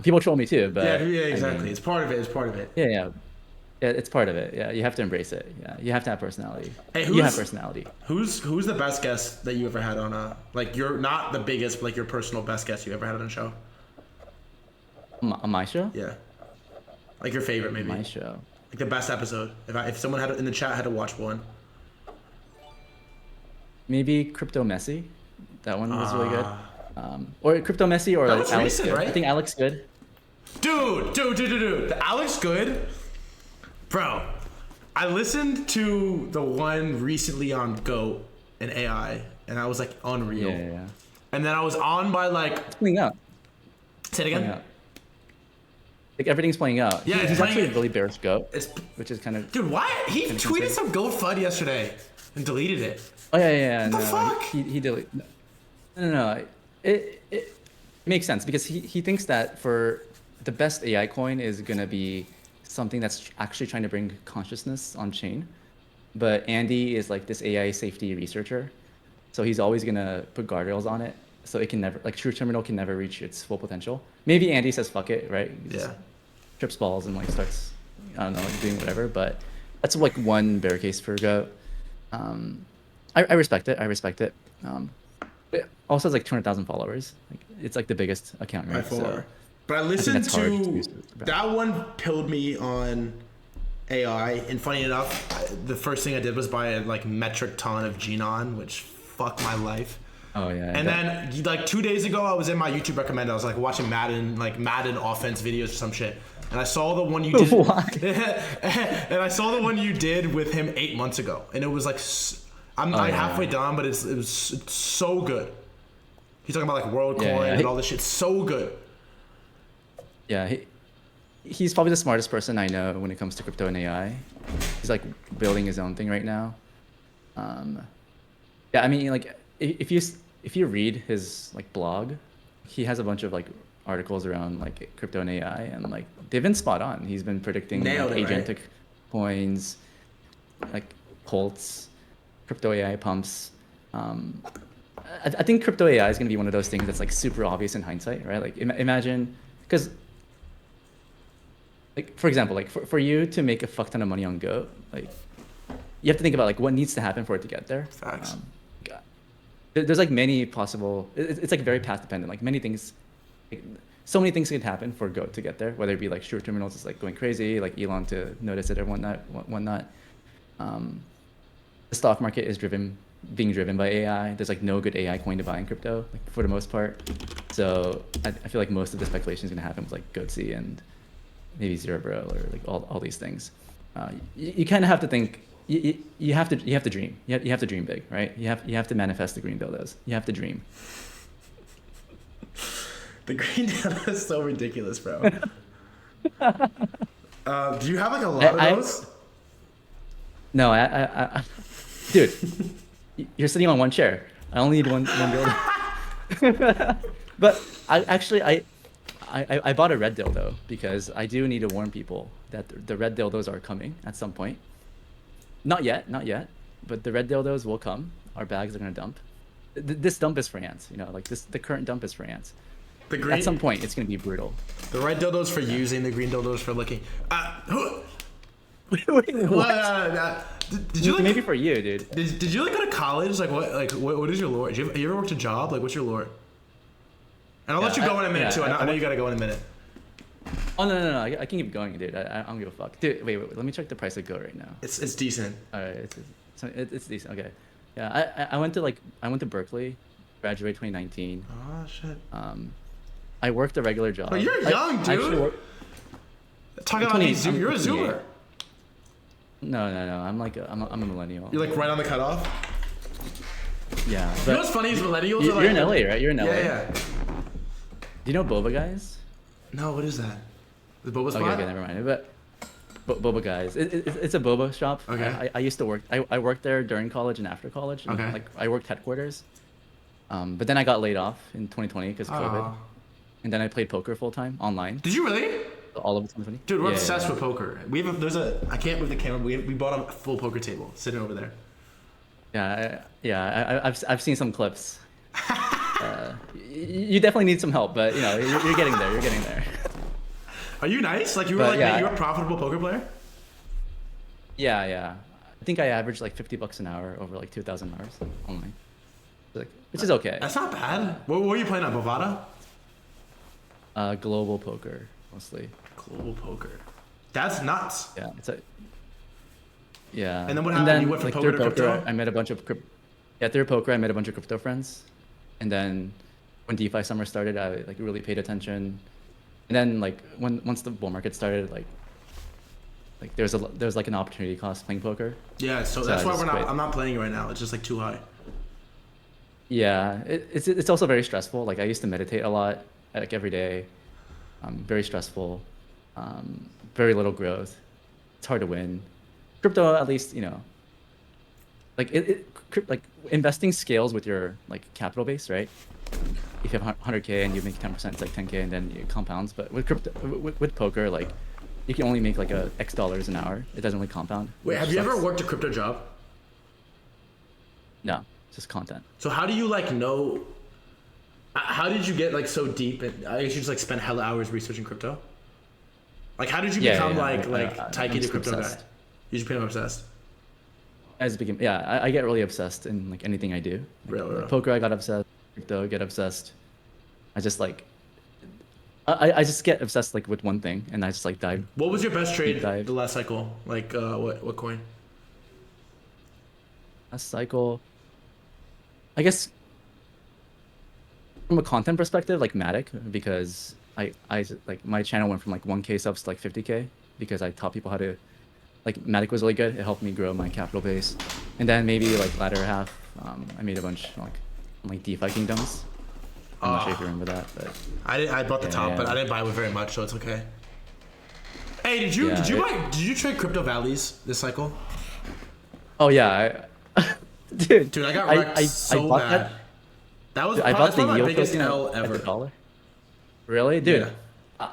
Speaker 2: People troll me too, but
Speaker 1: yeah, exactly.
Speaker 2: I mean,
Speaker 1: it's part of it. It's part of it.
Speaker 2: Yeah, it's part of it. Yeah, you have to embrace it. Yeah, you have to have personality.
Speaker 1: Hey,
Speaker 2: you have personality.
Speaker 1: Who's the best guest that you ever had on a like you're not the biggest, but like your personal best guest you ever had on a show?
Speaker 2: On my show?
Speaker 1: Yeah. Like your favorite, maybe.
Speaker 2: My show.
Speaker 1: Like the best episode. If someone had in the chat had to watch one.
Speaker 2: Maybe Crypto Messi. That one was really good. Or Crypto Messi or like Alex
Speaker 1: recent,
Speaker 2: Good.
Speaker 1: right?
Speaker 2: I think Alex Good.
Speaker 1: Dude. The Alex Good. Bro, I listened to the one recently on GOAT and AI, and I was like unreal.
Speaker 2: Yeah.
Speaker 1: And then I was on by like.
Speaker 2: Playing out.
Speaker 1: Say it again.
Speaker 2: Playing out. Like everything's playing out.
Speaker 1: Yeah,
Speaker 2: he's actually
Speaker 1: out.
Speaker 2: really bearish GOAT,
Speaker 1: It's,
Speaker 2: which is kind of.
Speaker 1: dude, why? He
Speaker 2: kinda
Speaker 1: tweeted
Speaker 2: concerning.
Speaker 1: some GOAT FUD yesterday and deleted it.
Speaker 2: Oh yeah.
Speaker 1: What the fuck?
Speaker 2: He deleted. No. It makes sense because he thinks that for the best AI coin is gonna be something that's actually trying to bring consciousness on chain, but Andy is like this AI safety researcher, so he's always gonna put guardrails on it, so it can never like True Terminal can never reach its full potential. Maybe Andy says fuck it, right? He just trips balls and like starts, I don't know, like doing whatever. But that's like one bear case for GOAT. I respect it. It also has like 200,000 followers. Like it's like the biggest account, right? So,
Speaker 1: but I listened
Speaker 2: that's hard
Speaker 1: to
Speaker 2: to
Speaker 1: that one. Pilled me on AI, and funny enough, the first thing I did was buy a like metric ton of Genon, which fucked my life.
Speaker 2: Oh yeah.
Speaker 1: And then like 2 days ago, I was in my YouTube recommended. I was like watching Madden offense videos or some shit, and I saw the one you did.
Speaker 2: Why?
Speaker 1: And I saw the one you did with him 8 months ago, and it was like. I'm like halfway done, but it's so good. He's talking about like WorldCoin and all this shit. So good.
Speaker 2: Yeah, he's probably the smartest person I know when it comes to crypto and AI. He's like building his own thing right now. Yeah, I mean, like if you read his like blog, he has a bunch of like articles around like crypto and AI, and like they've been spot on. He's been predicting like, agentic coins, like Colts. Crypto AI pumps. I think crypto AI is going to be one of those things that's like super obvious in hindsight, right? Like imagine, because like for example, like for you to make a fuck ton of money on Go, like you have to think about like what needs to happen for it to get there.
Speaker 1: Facts.
Speaker 2: There's like many possible. It's like very path dependent. Like many things, like, so many things could happen for Go to get there. Whether it be like short terminals is like going crazy, like Elon to notice it or whatnot. The stock market is being driven by AI. There's like no good AI coin to buy in crypto, like for the most part. So I feel like most of the speculation is gonna happen with like Goatsy and maybe Zero Bro or like all these things. You kind of have to think. You have to dream. You have to dream big, right? You have to manifest the green dildos. You have to dream.
Speaker 1: The green dildo is so ridiculous, bro. Do you have like a lot of those?
Speaker 2: No, I dude, you're sitting on one chair. I only need one dildo. But I bought a red dildo because I do need to warn people that the red dildos are coming at some point. Not yet, but the red dildos will come. Our bags are gonna dump. This dump is for ants, you know, like the current dump is for ants. At some point, it's gonna be brutal.
Speaker 1: The red dildos for using, the green dildos for licking.
Speaker 2: Wait, what?
Speaker 1: Did you like,
Speaker 2: maybe for you, dude?
Speaker 1: Did you like go to college? Like what is your lore? Have you ever worked a job? Like what's your lore? And I'll let you go in a minute too. I know you gotta go in a minute.
Speaker 2: Oh no, I can keep going, dude. I don't give a fuck, dude. Wait, let me check the price of Go right now.
Speaker 1: It's decent.
Speaker 2: All right, it's decent. Okay, yeah. I went to Berkeley, graduated 2019.
Speaker 1: Oh shit.
Speaker 2: I worked a regular job.
Speaker 1: Oh, you're young,
Speaker 2: I actually
Speaker 1: dude. Talking about you're a Zoomer.
Speaker 2: No. I'm a millennial.
Speaker 1: You're like right on the cutoff.
Speaker 2: Yeah.
Speaker 1: You know what's funny is millennials are like.
Speaker 2: You're in LA, right? You're in LA.
Speaker 1: Yeah.
Speaker 2: Do you know Boba Guys?
Speaker 1: No, what is that? The boba spot?
Speaker 2: Okay, never mind. But Boba Guys, it's a boba shop.
Speaker 1: Okay.
Speaker 2: I used to work. I worked there during college and after college.
Speaker 1: Okay.
Speaker 2: Like I worked headquarters. But then I got laid off in 2020 because of COVID. And then I played poker full time online.
Speaker 1: Did you really?
Speaker 2: All of 2020.
Speaker 1: Dude, we're obsessed with poker. We have I can't move the camera. We bought a full poker table sitting over there.
Speaker 2: I've seen some clips. You definitely need some help, but you're getting there. You're getting there.
Speaker 1: Are you nice? Like you were you're a profitable poker player?
Speaker 2: Yeah. I think I averaged like $50 an hour over like 2,000 hours online. Which is okay.
Speaker 1: That's not bad. What were you playing on, Bovada?
Speaker 2: Global poker mostly.
Speaker 1: Global poker. That's nuts.
Speaker 2: Yeah.
Speaker 1: And then what happened? You went from poker to crypto?
Speaker 2: I met a bunch of through poker I met a bunch of crypto friends. And then when DeFi summer started, I like really paid attention. And then like once the bull market started, like there's like an opportunity cost playing poker.
Speaker 1: Yeah, so that's why I'm not playing it right now. It's just like too high.
Speaker 2: Yeah, it's also very stressful. Like I used to meditate a lot, like every day. Very stressful. Very little growth. It's hard to win. Crypto, at least, like investing scales with your like capital base, right? If you have 100K and you make 10%, it's like 10K, and then it compounds. But with crypto, with poker, like you can only make like a X dollars an hour. It doesn't really compound.
Speaker 1: Wait, have you ever worked a crypto job?
Speaker 2: No, it's just content.
Speaker 1: So how do you like know? How did you get like so deep? And I guess you just like spend hella hours researching crypto. Like how did you become like Taiki the crypto
Speaker 2: obsessed.
Speaker 1: guy? You just became obsessed.
Speaker 2: I get really obsessed in like anything I do. Like, poker, I got obsessed. Crypto, I get obsessed. I just like, I just get obsessed like with one thing, and I just like dive.
Speaker 1: What was your best trade the last cycle? Like what coin?
Speaker 2: Last cycle, I guess. From a content perspective, like Matic, because I like my channel went from like 1K subs to like 50K because I taught people how to. Like Matic was really good. It helped me grow my capital base, and then maybe like latter half, I made a bunch like DeFi Kingdoms. I'm not sure if you remember that, but
Speaker 1: I bought the top, but I didn't buy it very much, so it's okay. Hey, did you trade crypto valleys this cycle?
Speaker 2: Oh yeah, dude,
Speaker 1: I got wrecked so bad. That was
Speaker 2: I bought the
Speaker 1: my
Speaker 2: yield
Speaker 1: biggest
Speaker 2: token
Speaker 1: L
Speaker 2: at
Speaker 1: ever.
Speaker 2: $1. Really, dude?
Speaker 1: Yeah.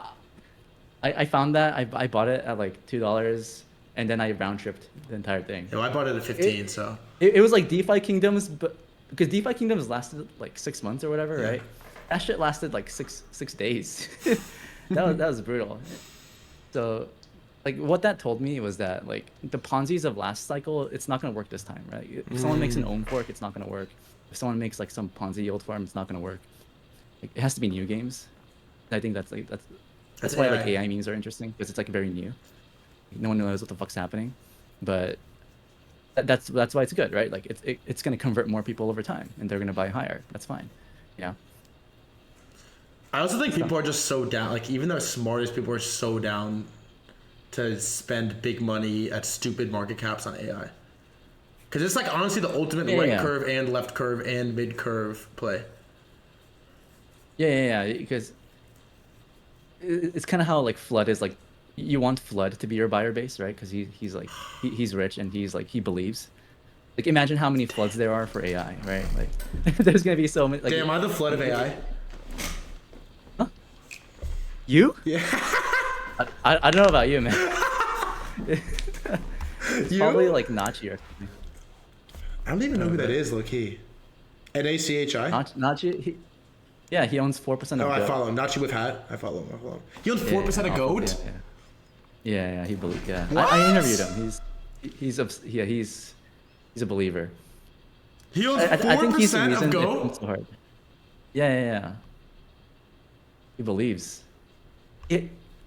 Speaker 2: I found that I bought it at like $2. And then I round tripped the entire thing.
Speaker 1: Yo, I bought it at 15, so.
Speaker 2: It was like DeFi Kingdoms, but because DeFi Kingdoms lasted like 6 months or whatever, right? That shit lasted like six days. that was brutal. So, like, what that told me was that like the Ponzi's of last cycle, it's not gonna work this time, right? If someone makes an own fork, it's not gonna work. If someone makes like some Ponzi yield farm, it's not gonna work. Like, it has to be new games. And I think that's why like AI memes are interesting, because it's like very new. No one knows what the fuck's happening, but that's why it's good, right? Like it's gonna convert more people over time, and they're gonna buy higher. That's fine. Yeah.
Speaker 1: I also think people are just so down. Like even the smartest people are so down to spend big money at stupid market caps on AI. Because it's like honestly the ultimate right curve and left curve and mid curve play.
Speaker 2: Yeah. Because it's kind of how like Flood is like. You want Flood to be your buyer base, right? Because he's like he's rich and he's like he believes. Like imagine how many Floods there are for AI, right? Like there's gonna be so many. Like,
Speaker 1: damn, am I the Flood of AI?
Speaker 2: Huh? You?
Speaker 1: Yeah.
Speaker 2: I don't know about you, man. It's probably like Nachi or something.
Speaker 1: I don't even know who that is, low key. NACHI?
Speaker 2: Nachi. He owns 4% of.
Speaker 1: Oh, I follow him. Nachi with hat. I follow him. He owns 4% of gold.
Speaker 2: Yeah, he believes. Yeah, I interviewed him. He's a believer.
Speaker 1: He owns 4% of gold.
Speaker 2: So hard. Yeah. He believes.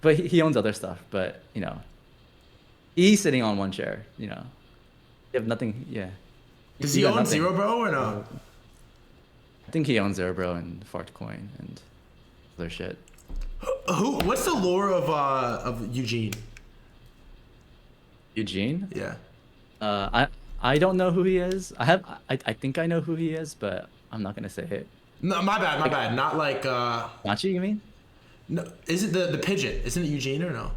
Speaker 2: but he owns other stuff. But you know, he's sitting on one chair. You know, you have nothing. Yeah.
Speaker 1: Does
Speaker 2: You
Speaker 1: he
Speaker 2: got
Speaker 1: own
Speaker 2: nothing.
Speaker 1: Zero Bro or no?
Speaker 2: I think he owns Zero Bro and Fartcoin and other shit.
Speaker 1: Who? What's the lore of Eugene?
Speaker 2: Eugene?
Speaker 1: Yeah.
Speaker 2: I don't know who he is. I think I know who he is, but I'm not gonna say it.
Speaker 1: No, my bad. Not like
Speaker 2: Machi, you mean?
Speaker 1: no. Is it the pigeon? Isn't it Eugene or no?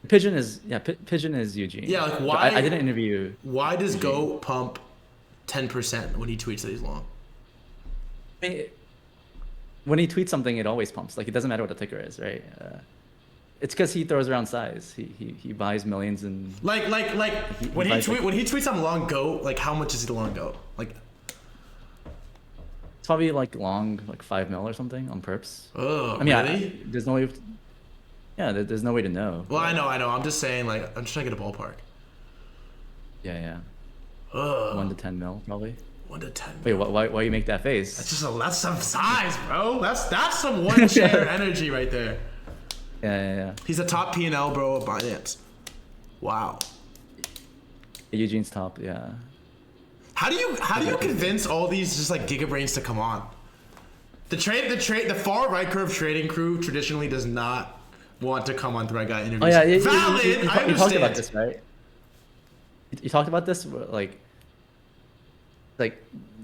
Speaker 2: Pigeon is Pigeon is Eugene.
Speaker 1: Yeah, like
Speaker 2: But
Speaker 1: why?
Speaker 2: I did an interview.
Speaker 1: Why does Goat pump 10% when he tweets that he's long?
Speaker 2: I mean, when he tweets something, it always pumps. Like it doesn't matter what the ticker is, right? It's because he throws around size. He buys millions and
Speaker 1: Like when he
Speaker 2: buys, like-
Speaker 1: when he tweets I'm long Goat, like how much is he long Goat? Like
Speaker 2: it's probably like long, like 5 mil or something on perps.
Speaker 1: oh
Speaker 2: I mean,
Speaker 1: really?
Speaker 2: there's no way. Yeah, there's no way to know.
Speaker 1: Well, I know. I'm just saying, like, I'm just trying to get a ballpark.
Speaker 2: Yeah.
Speaker 1: Ugh.
Speaker 2: 1 to 10 mil probably.
Speaker 1: 1 to 10.
Speaker 2: Wait, why you make that face?
Speaker 1: That's some size, bro. That's some one chair energy right there.
Speaker 2: Yeah.
Speaker 1: He's a top P&L bro of Binance. Wow.
Speaker 2: Eugene's top, yeah.
Speaker 1: How do you convince all these just like gigabrains to come on? The far right curve trading crew traditionally does not want to come on Threadguy interviews.
Speaker 2: Oh yeah,
Speaker 1: Valid. I
Speaker 2: you
Speaker 1: understand.
Speaker 2: talked about this, right? You talked about this, like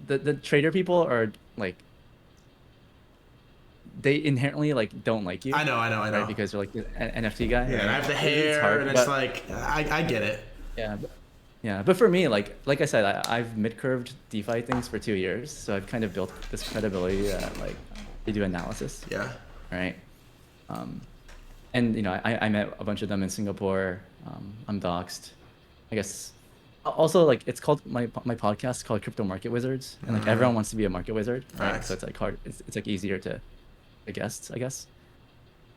Speaker 2: the trader people are like they inherently like don't like you.
Speaker 1: I know.
Speaker 2: Right? Because you're like an NFT guy.
Speaker 1: Yeah,
Speaker 2: right?
Speaker 1: and I have the hair,
Speaker 2: hard,
Speaker 1: and it's
Speaker 2: but-
Speaker 1: like I get it.
Speaker 2: Yeah, but for me, like I said, I've mid-curved DeFi things for 2 years, so I've kind of built this credibility that like they do analysis,
Speaker 1: Yeah.
Speaker 2: right? And you know, I met a bunch of them in Singapore. I'm doxxed. I guess also like it's called my podcast is called Crypto Market Wizards, and like everyone wants to be a market wizard, right?
Speaker 1: Facts.
Speaker 2: So it's like hard. It's like easier to guess, I guess.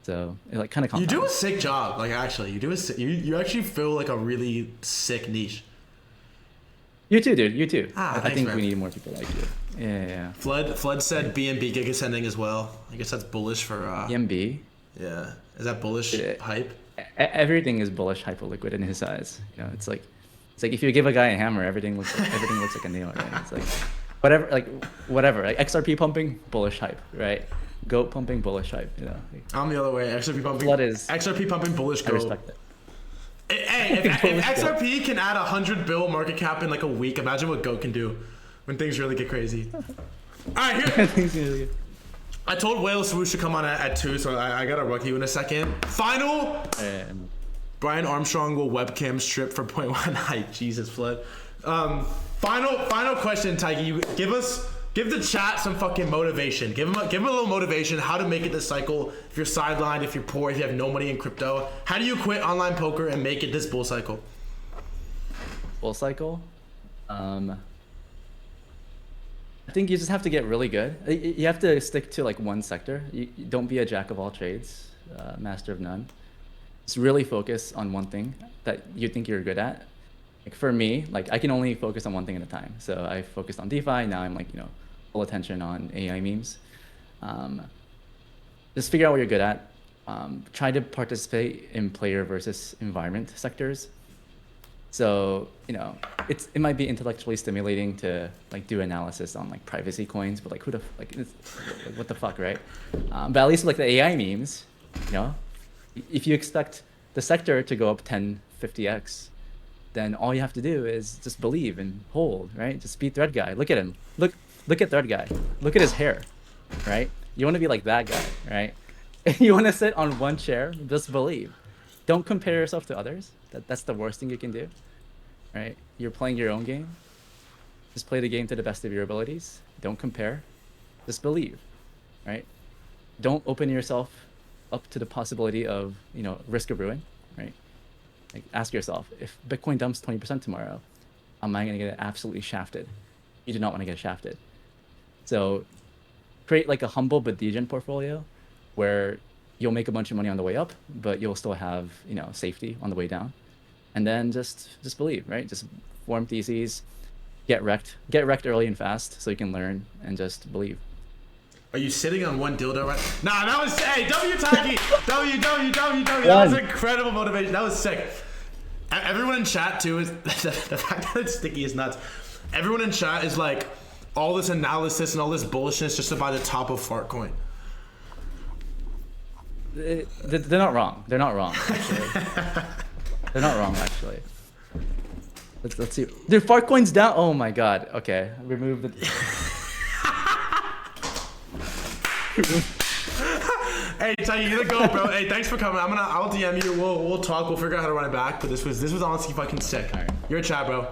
Speaker 2: So it like kind of
Speaker 1: You do a sick job, like actually. You actually fill like a really sick niche.
Speaker 2: You too, dude. You too.
Speaker 1: Ah,
Speaker 2: I
Speaker 1: thanks,
Speaker 2: think
Speaker 1: man.
Speaker 2: we need more people like you. Yeah.
Speaker 1: Flood said BNB gig ascending as well. I guess that's bullish for
Speaker 2: EMB.
Speaker 1: yeah. Is that bullish
Speaker 2: Yeah.
Speaker 1: hype?
Speaker 2: Everything is bullish Hyperliquid in his eyes. You know, it's like if you give a guy a hammer, everything looks like a nail, right? It's like whatever. Like XRP pumping, bullish hype, right? Goat pumping, bullish hype. You know.
Speaker 1: I'm the other way. XRP pumping bullish
Speaker 2: I
Speaker 1: goat.
Speaker 2: respect it.
Speaker 1: Hey, if XRP can add 100 bill market cap in like a week, imagine what Goat can do when things really get crazy. All right, here. I told Whale Swoosh to come on at 2, so I gotta rug you in a second. Final. Brian Armstrong will webcam strip for 0.1 height. Jesus, Flood. Final question, Taiki. You give the chat some fucking motivation. Give them a little motivation. How to make it this cycle. If you're sidelined, if you're poor, if you have no money in crypto, how do you quit online poker and make it this bull cycle?
Speaker 2: Bull cycle. I think you just have to get really good. You have to stick to like one sector. You don't be a jack of all trades, master of none. Just really focus on one thing that you think you're good at. Like for me, like I can only focus on one thing at a time. So I focused on DeFi. Now I'm like, you know, full attention on AI memes. Just figure out what you're good at. Try to participate in player versus environment sectors. So, you know, it might be intellectually stimulating to like do analysis on like privacy coins, but like what the fuck, right? But at least like the AI memes, you know, if you expect the sector to go up 10, 50x, then all you have to do is just believe and hold, right? Just be Threadguy. Look at him. Look at Threadguy. Look at his hair, right? You want to be like that guy, right? You want to sit on one chair, just believe. Don't compare yourself to others. That's the worst thing you can do, right? You're playing your own game. Just play the game to the best of your abilities. Don't compare. Just believe, right? Don't open yourself up to the possibility of, you know, risk of ruin, right? Like ask yourself, if Bitcoin dumps 20% tomorrow, am I going to get absolutely shafted? You do not want to get shafted. So create like a humble but degen portfolio where you'll make a bunch of money on the way up, but you'll still have, you know, safety on the way down. And then just believe, right? Just form theses, get wrecked early and fast so you can learn and just believe.
Speaker 1: Are you sitting on one dildo right? Nah, that was W Taiki. W. That was incredible motivation. That was sick. Everyone in chat too is the fact that it's sticky is nuts. Everyone in chat is like all this analysis and all this bullishness just to buy the top of Fartcoin.
Speaker 2: They're not wrong. They're not wrong. Actually, they're not wrong. Actually. Let's see. Dude, Fartcoin's down. Oh my god. Okay, remove the.
Speaker 1: Hey, Taiki, you gotta go, bro. Hey, thanks for coming. I'll DM you. We'll talk. We'll figure out how to run it back. But this was honestly fucking sick.
Speaker 2: All right.
Speaker 1: You're a chat, bro.